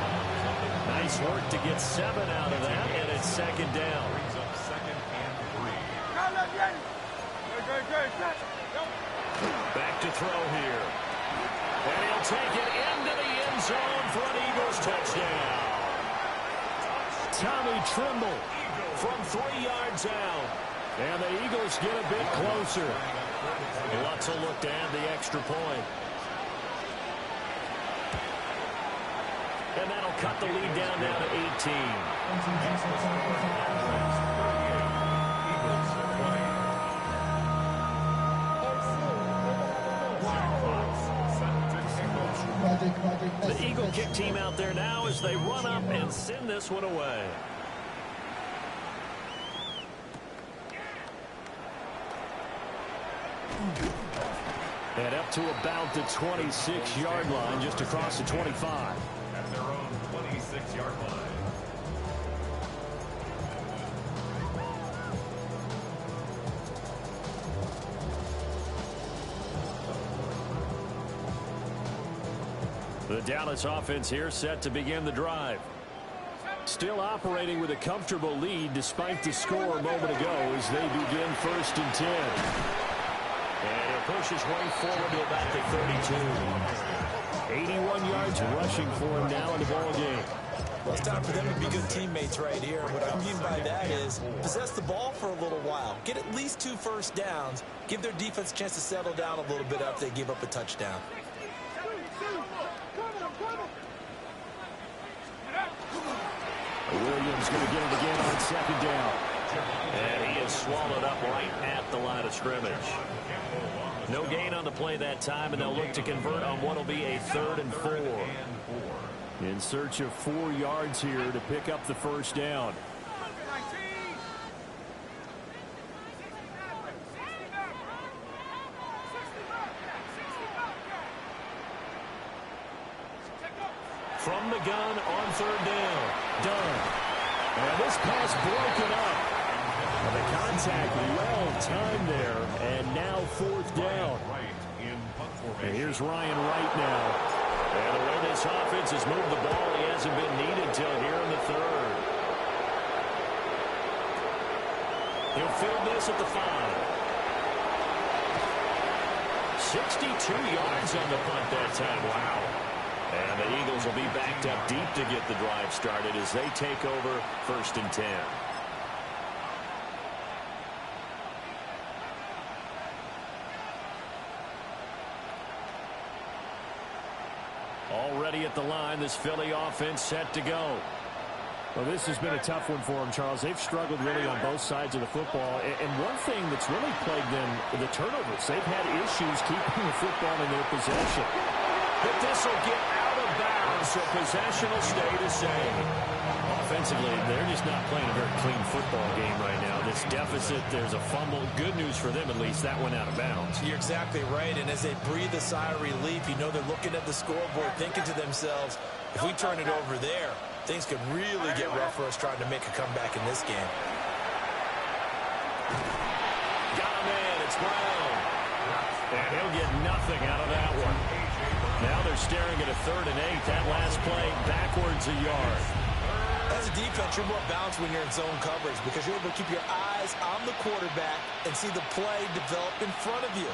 Nice work to get 7 out of that, and it's second down. Brings up second and 3. Back to throw here. And he'll take it into the end zone for an Eagles touchdown. Tommy Tremble from 3 yards out. And the Eagles get a bit closer. Lutz will look to add the extra point. And that'll cut the lead down now to 18. The Eagle kick team out there now as they run up and send this one away. And up to about the 26-yard line, just across the 25. At their own 26-yard line. The Dallas offense here set to begin the drive. Still operating with a comfortable lead despite the score a moment ago as they begin first and 10. And he'll push his way forward to about the 32. 81 yards rushing for him now in the ball game. Well, it's time for them to be good teammates right here. What I mean by that is possess the ball for a little while. Get at least 2 first downs. Give their defense a chance to settle down a little bit after they give up a touchdown. Williams going to get it again on second down. And he is swallowed up right at the line of scrimmage. No gain on the play that time, and they'll look to convert on what will be a 3rd and 4. In search of 4 yards here to pick up the first down. From the gun on 3rd down. Done. And this pass broken up. And the contact well timed there. And now 4th down. And here's Ryan Wright now. And the way this offense has moved the ball, he hasn't been needed till here in the 3rd. He'll field this at the 5. 62 yards on the punt that time. Wow. And the Eagles will be backed up deep to get the drive started as they take over 1st and 10. Already at the line, this Philly offense set to go. Well, this has been a tough one for them, Charles. They've struggled really on both sides of the football. And one thing that's really plagued them, the turnovers. They've had issues keeping the football in their possession. But this will get out of bounds, so possession will stay the same. Offensively, they're just not playing a very clean football game right now. This deficit, there's a fumble. Good news for them, at least. That went out of bounds. You're exactly right, and as they breathe a sigh of relief, you know they're looking at the scoreboard, thinking to themselves, if we turn it over there, things could really get rough for us trying to make a comeback in this game. Got him in. It's Brown. And he'll get nothing out of that one. Now they're staring at a 3rd and 8. That last play backwards a yard. As a defense, you're more balanced when you're in zone coverage because you're able to keep your eyes on the quarterback and see the play develop in front of you.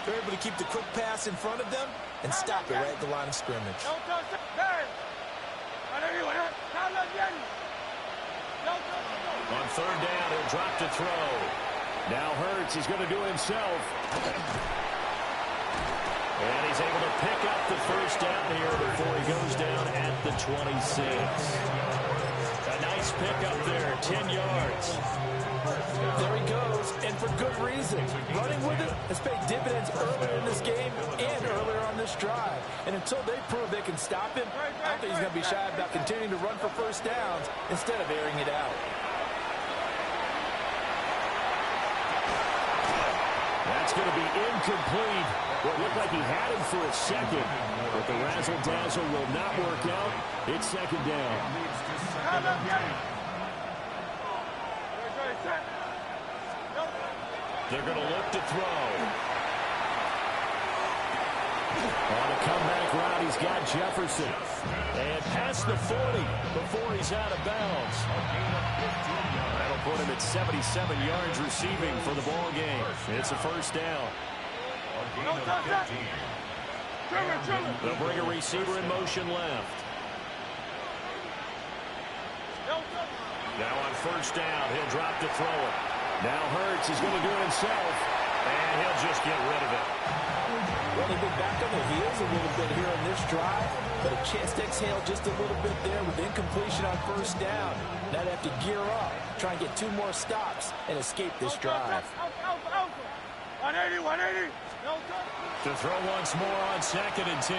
You're able to keep the quick pass in front of them and stop it right at the line of scrimmage. On 3rd down, he'll drop to throw. Now Hurts, he's going to do it himself. And he's able to pick up the 1st down here before he goes down at the 26. A nice pick up there, 10 yards. There he goes, and for good reason. Running with it has paid dividends earlier in this game and earlier on this drive. And until they prove they can stop him, I don't think he's going to be shy about continuing to run for 1st downs instead of airing it out. That's going to be incomplete. What looked like he had him for a second, but the razzle-dazzle will not work out. It's 2nd down. They're going to look to throw. On a comeback route, he's got Jefferson. And past the 40 before he's out of bounds. That'll put him at 77 yards receiving for the ball game. It's a 1st down. They'll bring a receiver in motion left. Now on 1st down, he'll drop to throw it. Now Hurts is going to do it himself. And he'll just get rid of it. Well, they've been back on their heels a little bit here on this drive, but a chance to exhale just a little bit there with incompletion on 1st down. Now they have to gear up, try and get 2 more stops, and escape this drive. 180. To throw once more on 2nd and 10.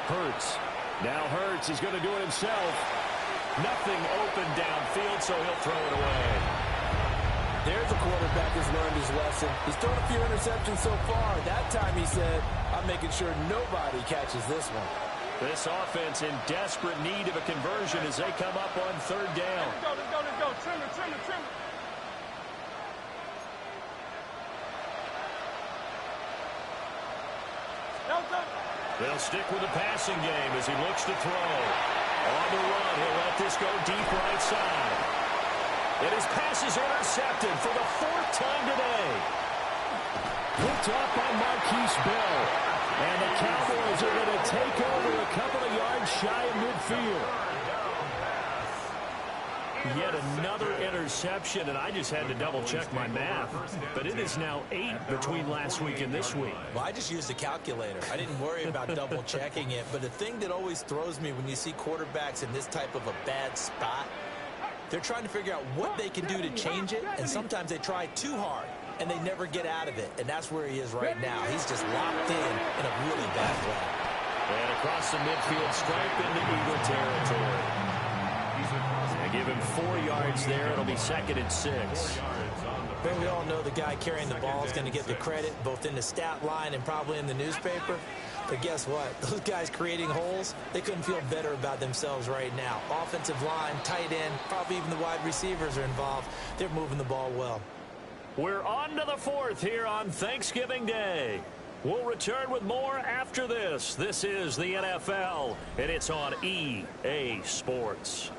Hurts. Now Hurts is going to do it himself. Nothing open downfield, so he'll throw it away. There's a quarterback who's learned his lesson. He's thrown a few interceptions so far. That time he said, I'm making sure nobody catches this one. This offense in desperate need of a conversion as they come up on 3rd down. Let's go. Trim it. They'll stick with the passing game as he looks to throw. On the run, he'll let this go deep right side. And his pass is intercepted for the 4th time today. Picked up by Marquise Bell. And the Cowboys are going to take over a couple of yards shy of midfield. Yet another interception, and I just had to double-check my math. But it is now 8 between last week and this week. Well, I just used a calculator. I didn't worry about double-checking it. But the thing that always throws me when you see quarterbacks in this type of a bad spot, they're trying to figure out what they can do to change it, and sometimes they try too hard, and they never get out of it. And that's where he is right now. He's just locked in a really bad way. And across the midfield stripe into Eagle territory. They give him 4 yards there. It'll be 2nd and 6. But we all know the guy carrying the ball is going to get the credit, both in the stat line and probably in the newspaper. But guess what? Those guys creating holes, they couldn't feel better about themselves right now. Offensive line, tight end, probably even the wide receivers are involved. They're moving the ball well. We're on to the 4th here on Thanksgiving Day. We'll return with more after this. This is the NFL, and it's on EA Sports.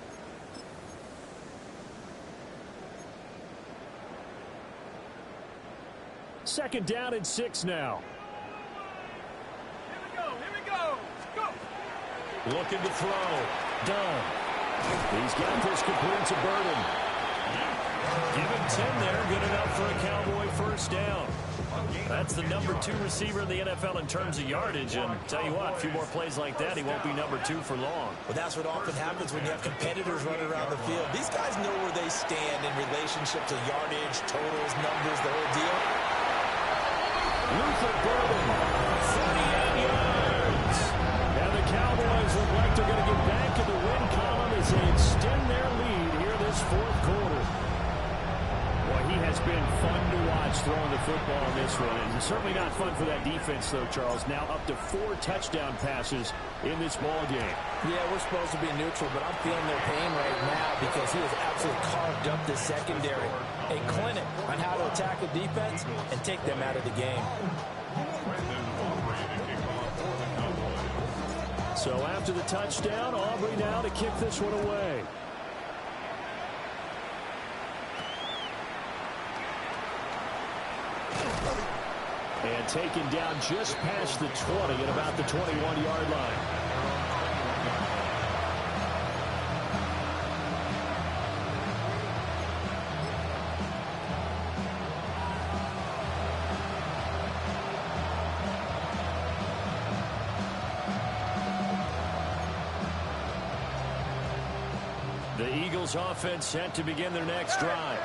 Second down and 6 now. Here we go. Go. Looking to throw. Done. He's got this complete to Burden. Give him 10 there. Good enough for a Cowboy first down. That's the number 2 receiver in the NFL in terms of yardage. And tell you what, a few more plays like that, he won't be number 2 for long. Well, that's what often happens when you have competitors running around the field. These guys know where they stand in relationship to yardage, totals, numbers, the whole deal. Luther Burden, 38 yards. And the Cowboys look like they're going to get back in the win column as they extend their lead here this fourth quarter. Boy, he has been fun to watch throwing the football in this one. It's certainly not fun for that defense, though, Charles. Now up to 4 touchdown passes in this ball game. Yeah, we're supposed to be neutral, but I'm feeling their pain right now because he has absolutely carved up the secondary. A clinic on how to attack a defense and take them out of the game. So after the touchdown, Aubrey now to kick this one away. And taken down just past the 20 at about the 21-yard line. The Eagles offense set to begin their next drive.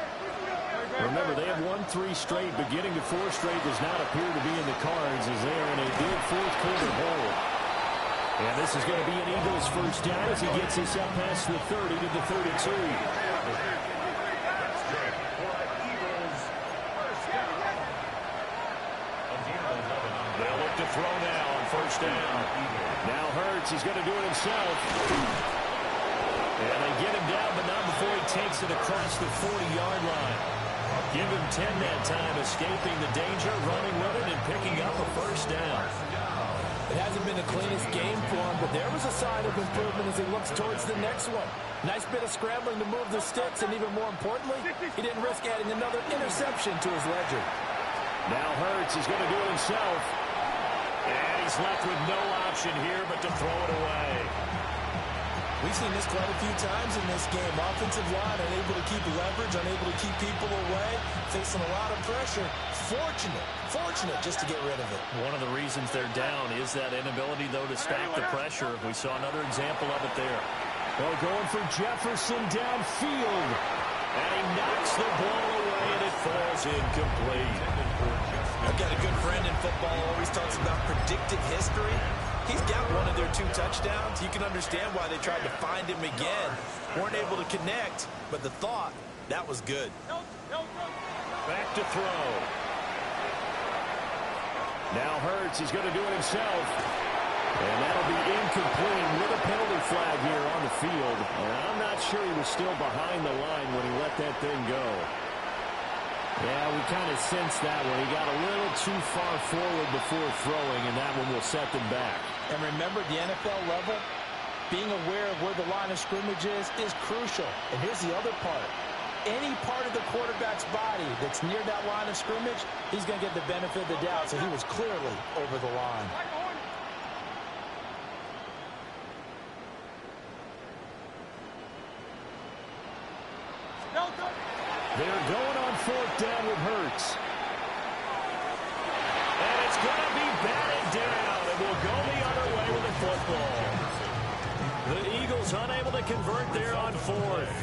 Remember, they have won 3 straight, but getting to 4 straight does not appear to be in the cards as they are in a big fourth quarter hole. And this is going to be an Eagles first down as he gets this up past the 30 to the 32. They'll look to throw now on first down. Now Hurts, he's going to do it himself. And they get him down, but not before he takes it across the 40-yard line. Give him 10 that time, escaping the danger, running with it, and picking up a first down. It hasn't been the cleanest game for him, but there was a sign of improvement as he looks towards the next one. Nice bit of scrambling to move the sticks, and even more importantly, he didn't risk adding another interception to his ledger. Now Hurts is going to do it himself. And he's left with no option here but to throw it away. We've seen this quite a few times in this game. Offensive line unable to keep leverage, unable to keep people away, facing a lot of pressure. Fortunate just to get rid of it. One of the reasons they're down is that inability, though, to stack the pressure. We saw another example of it there. Well, going for Jefferson downfield. And he knocks the ball away, and it falls incomplete. I've got a good friend in football, always talks about predictive history. He's got one of their 2 touchdowns. You can understand why they tried to find him again. Weren't able to connect, but the thought, that was good. Back to throw. Now Hurts, he's going to do it himself. And that'll be incomplete with a penalty flag here on the field. And I'm not sure he was still behind the line when he let that thing go. Yeah, we kind of sensed that one. He got a little too far forward before throwing, and that one will set them back. And remember, the NFL level, being aware of where the line of scrimmage is crucial. And here's the other part. Any part of the quarterback's body that's near that line of scrimmage, he's going to get the benefit of the doubt. So he was clearly over the line. They're going on 4th down with Hurts. And it's going to be batted down, and we'll go the other way with the football. The Eagles unable to convert there on 4th.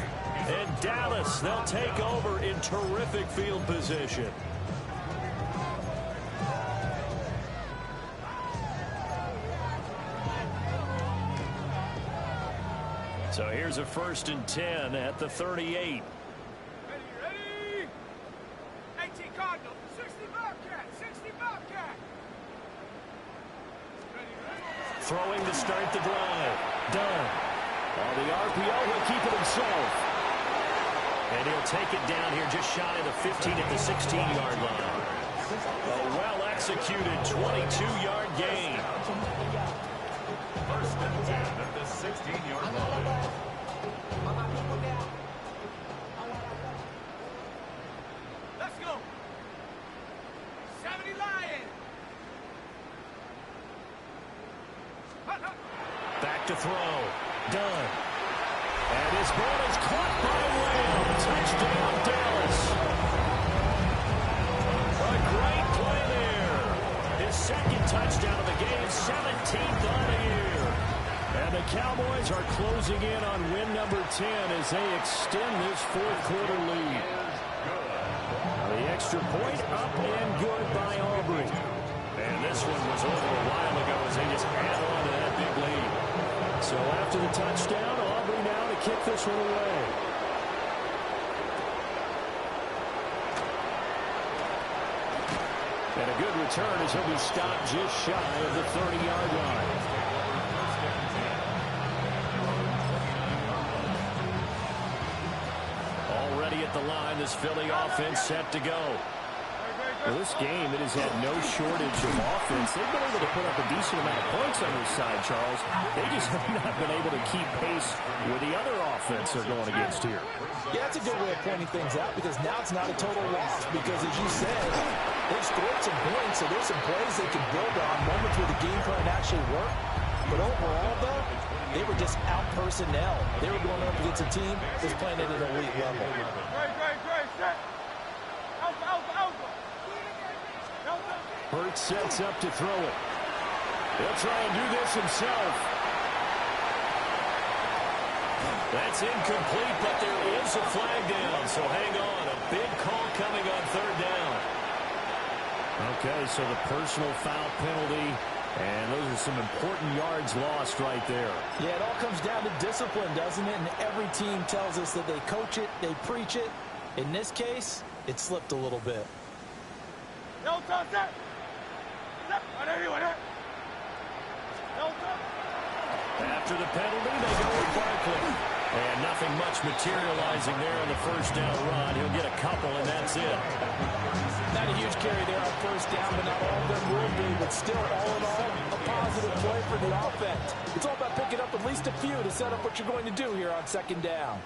And Dallas, they'll take over in terrific field position. So here's a 1st and 10 at the 38. Ready? 18 Cardinals, 60 Bobcat, 60 Bobcat. Throwing to start the drive. Done. On the RPO, he'll keep it himself. And he'll take it down here just shy of the 15 at the 16-yard line. A well-executed 22-yard gain. 1st and 10 at the 16-yard line. Let's go. 70 Lions. Back back to throw. Done. And his ball is caught by Lamb. Touchdown, Dallas. A great play there. His second touchdown of the game, 17th on the year. And the Cowboys are closing in on win number 10 as they extend this fourth-quarter lead. The extra point up and good by Aubrey. And this one was over a while ago as they just add on to that big lead. So after the touchdown, Aubrey now to kick this one away. And a good return as he'll be stopped just shy of the 30-yard line. Already at the line, this Philly offense set to go. Well, this game, it has had no shortage of offense. They've been able to put up a decent amount of points on this side, Charles. They just have not been able to keep pace with the other offense they're going against here. Yeah, that's a good way of pointing things out because now it's not a total loss because, as you said, they've scored some points, so there's some plays they can build on, moments where the game plan actually worked. But overall, though, they were just out personnel. They were going up against a team that's playing at an elite level. Great, set. Alpha. Hurts sets up to throw it. He'll try and do this himself. That's incomplete, but there is a flag down, so hang on. A big call coming on third down. Okay, so the personal foul penalty, and those are some important yards lost right there. Yeah, it all comes down to discipline, doesn't it? And every team tells us that they coach it, they preach it. In this case, it slipped a little bit. After the penalty, they go with Barkley. And nothing much materializing there on the first down run. He'll get a couple, and that's it. Not a huge carry there on first down, but not all of them will be. But still, all in all, a positive play for the offense. It's all about picking up at least a few to set up what you're going to do here on second down.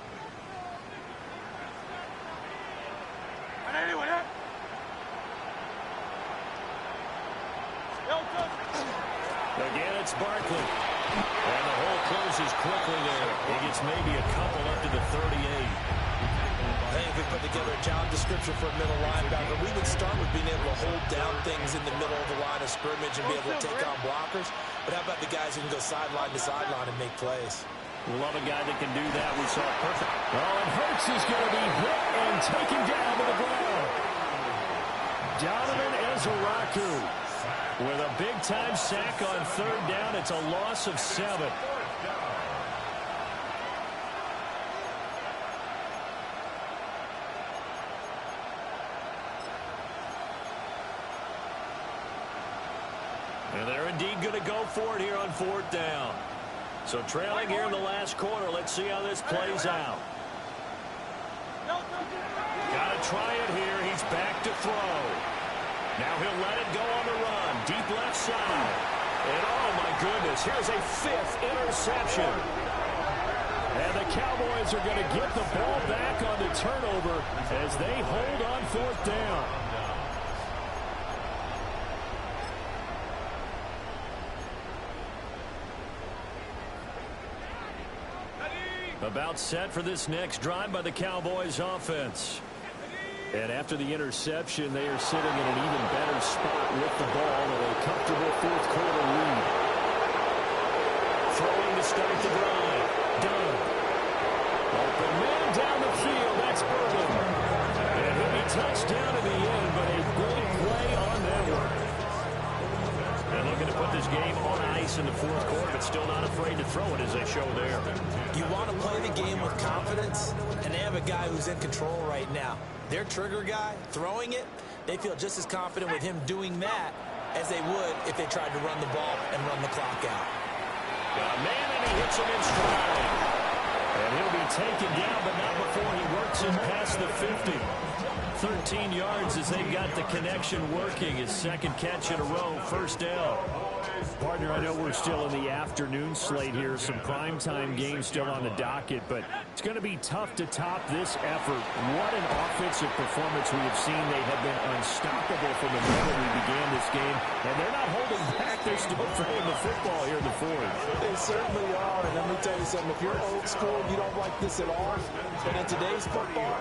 Again, it's Barkley. And the hole closes quickly there. He gets maybe a couple up to the 38. I think if we put together a job description for a middle linebacker, we would start with being able to hold down things in the middle of the line of scrimmage and be able to take on blockers. But how about the guys who can go sideline to sideline and make plays? Love a guy that can do that. We saw it perfect. Oh, and Hurts is going to be hit and taken down to the ground. Donovan Ezeraku with a big-time sack on third down. It's a loss of 7. And they're indeed going to go for it here on fourth down. So trailing here in the last quarter. Let's see how this plays out. Got to try it here. He's back to throw. Now he'll let it go on the run. Deep left side. And oh my goodness, here's a 5th interception. And the Cowboys are going to get the ball back on the turnover as they hold on fourth down. About set for this next drive by the Cowboys offense. And after the interception, they are sitting in an even better spot with the ball with a comfortable fourth-quarter lead. Throwing to start the drive. Done. Open man down the field. That's Burton. And he'll be touched down in the end, but a good play on that one. And looking to put this game on ice in the fourth quarter, but still not afraid to throw it as they show there. You want to play the game with confidence, and they have a guy who's in control right now. Their trigger guy, throwing it, they feel just as confident with him doing that as they would if they tried to run the ball and run the clock out. Got a man, and he hits him in stride. And he'll be taken down, but not before he works him past the 50. 13 yards as they've got the connection working. His second catch in a row, first down. Partner, I know we're still in the afternoon slate here. Some primetime games still on the docket, but it's going to be tough to top this effort. What an offensive performance we have seen. They have been unstoppable from the moment we began this game, and they're not holding back. They're still throwing the football here in the fourth. They certainly are, and let me tell you something. If you're old school, you don't like this at all, but in today's football,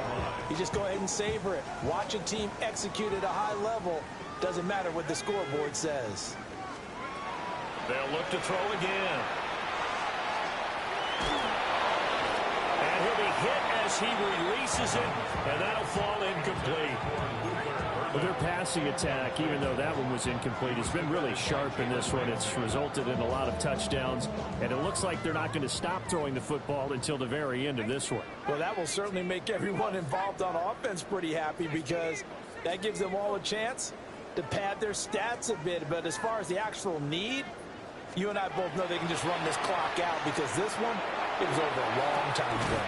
you just go ahead and savor it. Watch a team execute at a high level. Doesn't matter what the scoreboard says. They'll look to throw again. And he'll be hit as he releases it, and that'll fall incomplete. Well, their passing attack, even though that one was incomplete, has been really sharp in this one. It's resulted in a lot of touchdowns, and it looks like they're not going to stop throwing the football until the very end of this one. Well, that will certainly make everyone involved on offense pretty happy, because that gives them all a chance to pad their stats a bit. But as far as the actual need, you and I both know they can just run this clock out, because this one, it was over a long time ago.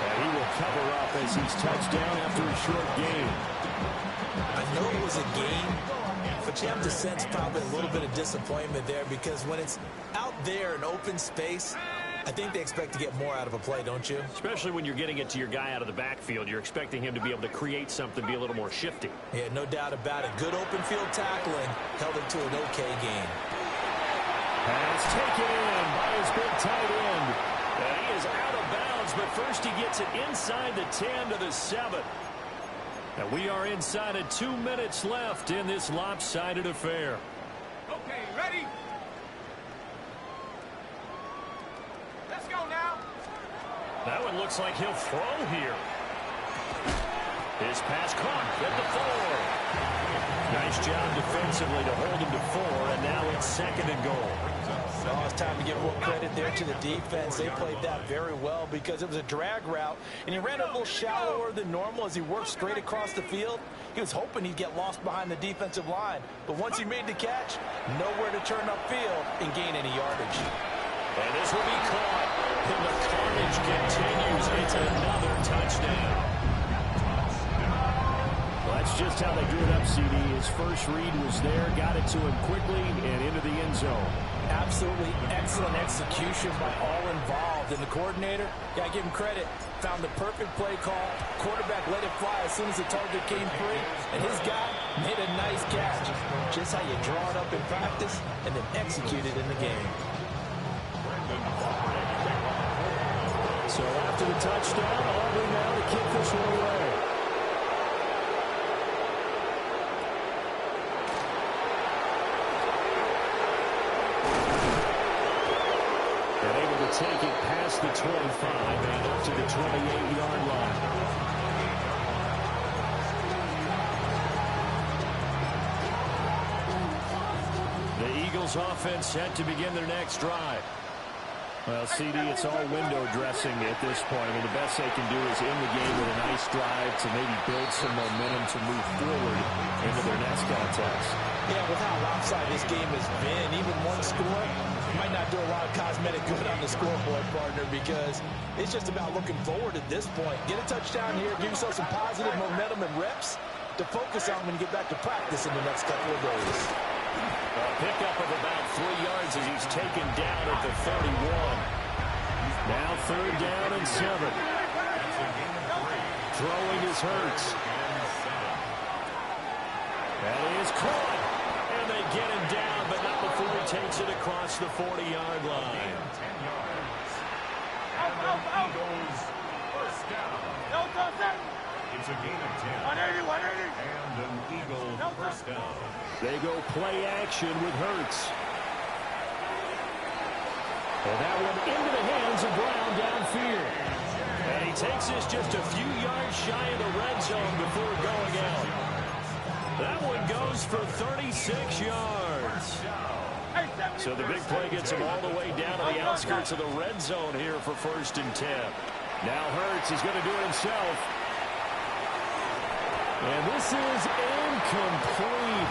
And he will cover up as he's touched down after a short game. I know it was a game, but you have to sense probably a little bit of disappointment there, because when it's out there in open space, I think they expect to get more out of a play, don't you? Especially when you're getting it to your guy out of the backfield. You're expecting him to be able to create something, be a little more shifty. Yeah, no doubt about it. Good open field tackling held it to an okay game. Pass taken in by his big tight end. And he is out of bounds, but first he gets it inside the 10 to the 7. And we are inside of 2 minutes left in this lopsided affair. Okay, ready? Let's go now. That one looks like he'll throw here. His pass caught at the 4. Nice job defensively to hold him to 4, and now it's 2nd and goal. Oh, it's time to give more credit there to the defense. They played that very well, because it was a drag route, and he ran a little shallower than normal as he worked straight across the field. He was hoping he'd get lost behind the defensive line, but once he made the catch, nowhere to turn upfield and gain any yardage. And this will be caught, and the carnage continues. It's another touchdown. Well, that's just how they drew it up, CD. His first read was there, got it to him quickly, and into the end zone. Absolutely excellent execution by all involved. And the coordinator, gotta give him credit, found the perfect play call. Quarterback let it fly as soon as the target came free, and his guy made a nice catch. Just how you draw it up in practice and then execute it in the game. So after the touchdown, Aubrey now to kick this one away. Take it past the 25 and up to the 28-yard line. The Eagles offense set to begin their next drive. Well, CD, it's all window dressing at this point. I mean, the best they can do is end the game with a nice drive to maybe build some momentum to move forward into their next contest. Yeah, with how lopsided this game has been, even one score might not do a lot of cosmetic good on the scoreboard, partner, because it's just about looking forward at this point. Get a touchdown here, give yourself some positive momentum and reps to focus on when you get back to practice in the next couple of days. A pickup of about 3 yards as he's taken down at the 31. Now 3rd down and 7. Throwing is Hurts. That is caught. And they get him down, but not before he takes it across the 40-yard line. Eagles first down. It's a gain of 10. 180, 180. And an Eagle first down. They go play action with Hurts. And that one into the hands of Brown downfield. And he takes this just a few yards shy of the red zone before going out. That one goes for 36 yards. So the big play gets him all the way down to the outskirts of the red zone here for 1st and 10. Now Hurts is going to do it himself. And this is incomplete.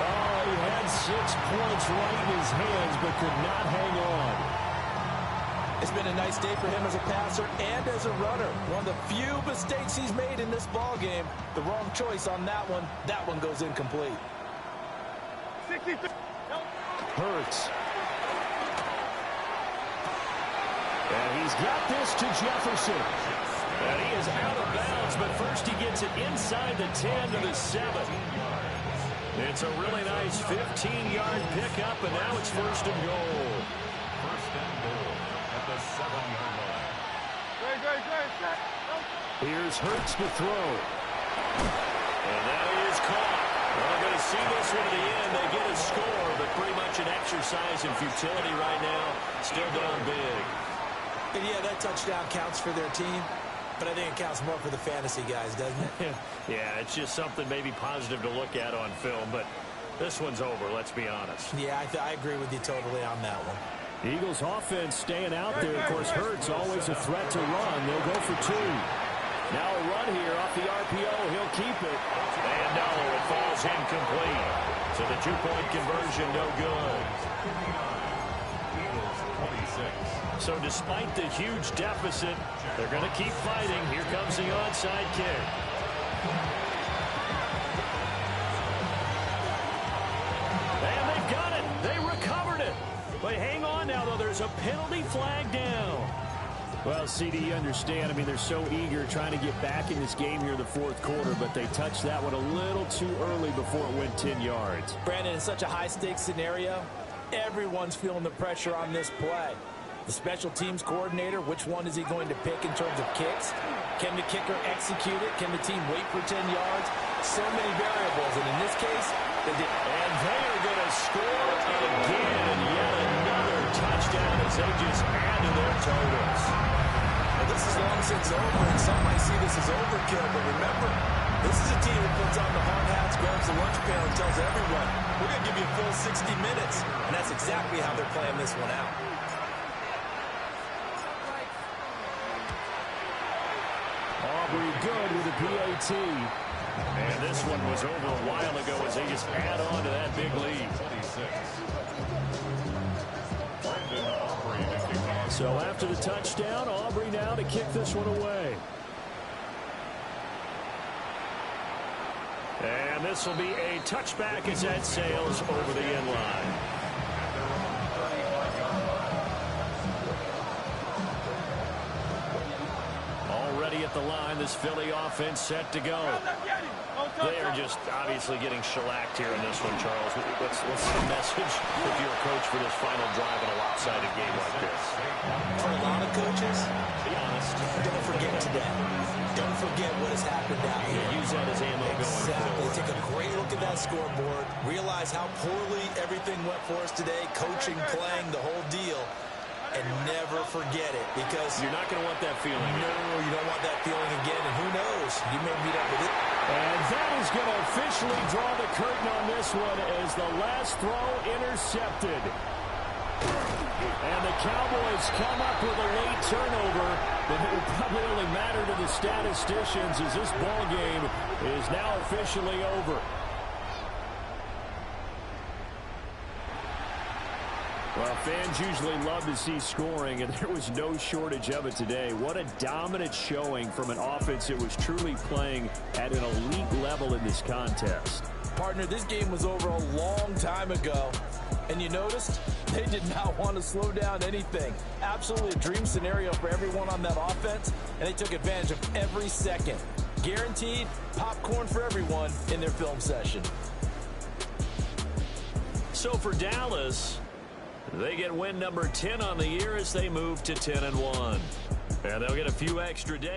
Oh, he had 6 points right in his hands, but could not hang on. It's been a nice day for him as a passer and as a runner. One of the few mistakes he's made in this ball game. The wrong choice on that one. That one goes incomplete. 63. Hurts. And he's got this to Jefferson. And he is out of bounds, but first he gets it inside the 10 to the 7. It's a really nice 15-yard pickup, and now it's first and goal. First and goal at the 7-yard line. Here's Hurts to throw. And that is caught. We're going to see this one to the end. They get a score, but pretty much an exercise in futility right now. Still down big. And yeah, that touchdown counts for their team, but I think it counts more for the fantasy guys, doesn't it? Yeah, it's just something maybe positive to look at on film, but this one's over, let's be honest. Yeah, I agree with you totally on that one. The Eagles offense staying out there. Of course, Hurts always a threat to run. They'll go for 2. Now a run here off the RPO. He'll keep it. And no, it falls incomplete. So the 2-point conversion no good. Eagles 26. So despite the huge deficit, they're going to keep fighting. Here comes the onside kick. And they've got it. They recovered it. But hang on now, though. There's a penalty flag down. Well, CD, you understand. I mean, they're so eager trying to get back in this game here in the fourth quarter, but they touched that one a little too early before it went 10 yards. Brandon, in such a high-stakes scenario, everyone's feeling the pressure on this play. The special teams coordinator, which one is he going to pick in terms of kicks? Can the kicker execute it? Can the team wait for 10 yards? So many variables, and in this case, they did. And they are going to score again. Yet another touchdown as they just add to their totals. Well, this is long since over, and some might see this as overkill, but remember, this is a team that puts on the hard hats, grabs the lunch pail, and tells everyone, we're going to give you a full 60 minutes. And that's exactly how they're playing this one out. Aubrey good with a PAT. And this one was over a while ago as they just add on to that big lead. 26. So after the touchdown, Aubrey now to kick this one away. And this will be a touchback as that sails over the end line. Already at the line, this Philly offense set to go. They are just obviously getting shellacked here in this one, Charles. What's the message if you're a coach for this final drive in a lopsided game like this? For a lot of coaches, Be honest. don't forget today. Don't forget what has happened out here. Use that as ammo going Exactly. forward. Take a great look at that scoreboard. Realize how poorly everything went for us today. Coaching, playing, the whole deal. And never forget it, because You're not going to want that feeling. no, you don't want that feeling again. And who knows? You may meet up with it. And that is going to officially draw the curtain on this one as the last throw intercepted. And the Cowboys come up with a late turnover, but it will probably only matter to the statisticians as this ball game is now officially over. Well, fans usually love to see scoring, and there was no shortage of it today. What a dominant showing from an offense that was truly playing at an elite level in this contest. Partner, this game was over a long time ago. And you noticed they did not want to slow down anything. Absolutely a dream scenario for everyone on that offense, and they took advantage of every second. Guaranteed popcorn for everyone in their film session. So for Dallas, they get win number 10 on the year as they move to 10-1. And they'll get a few extra days.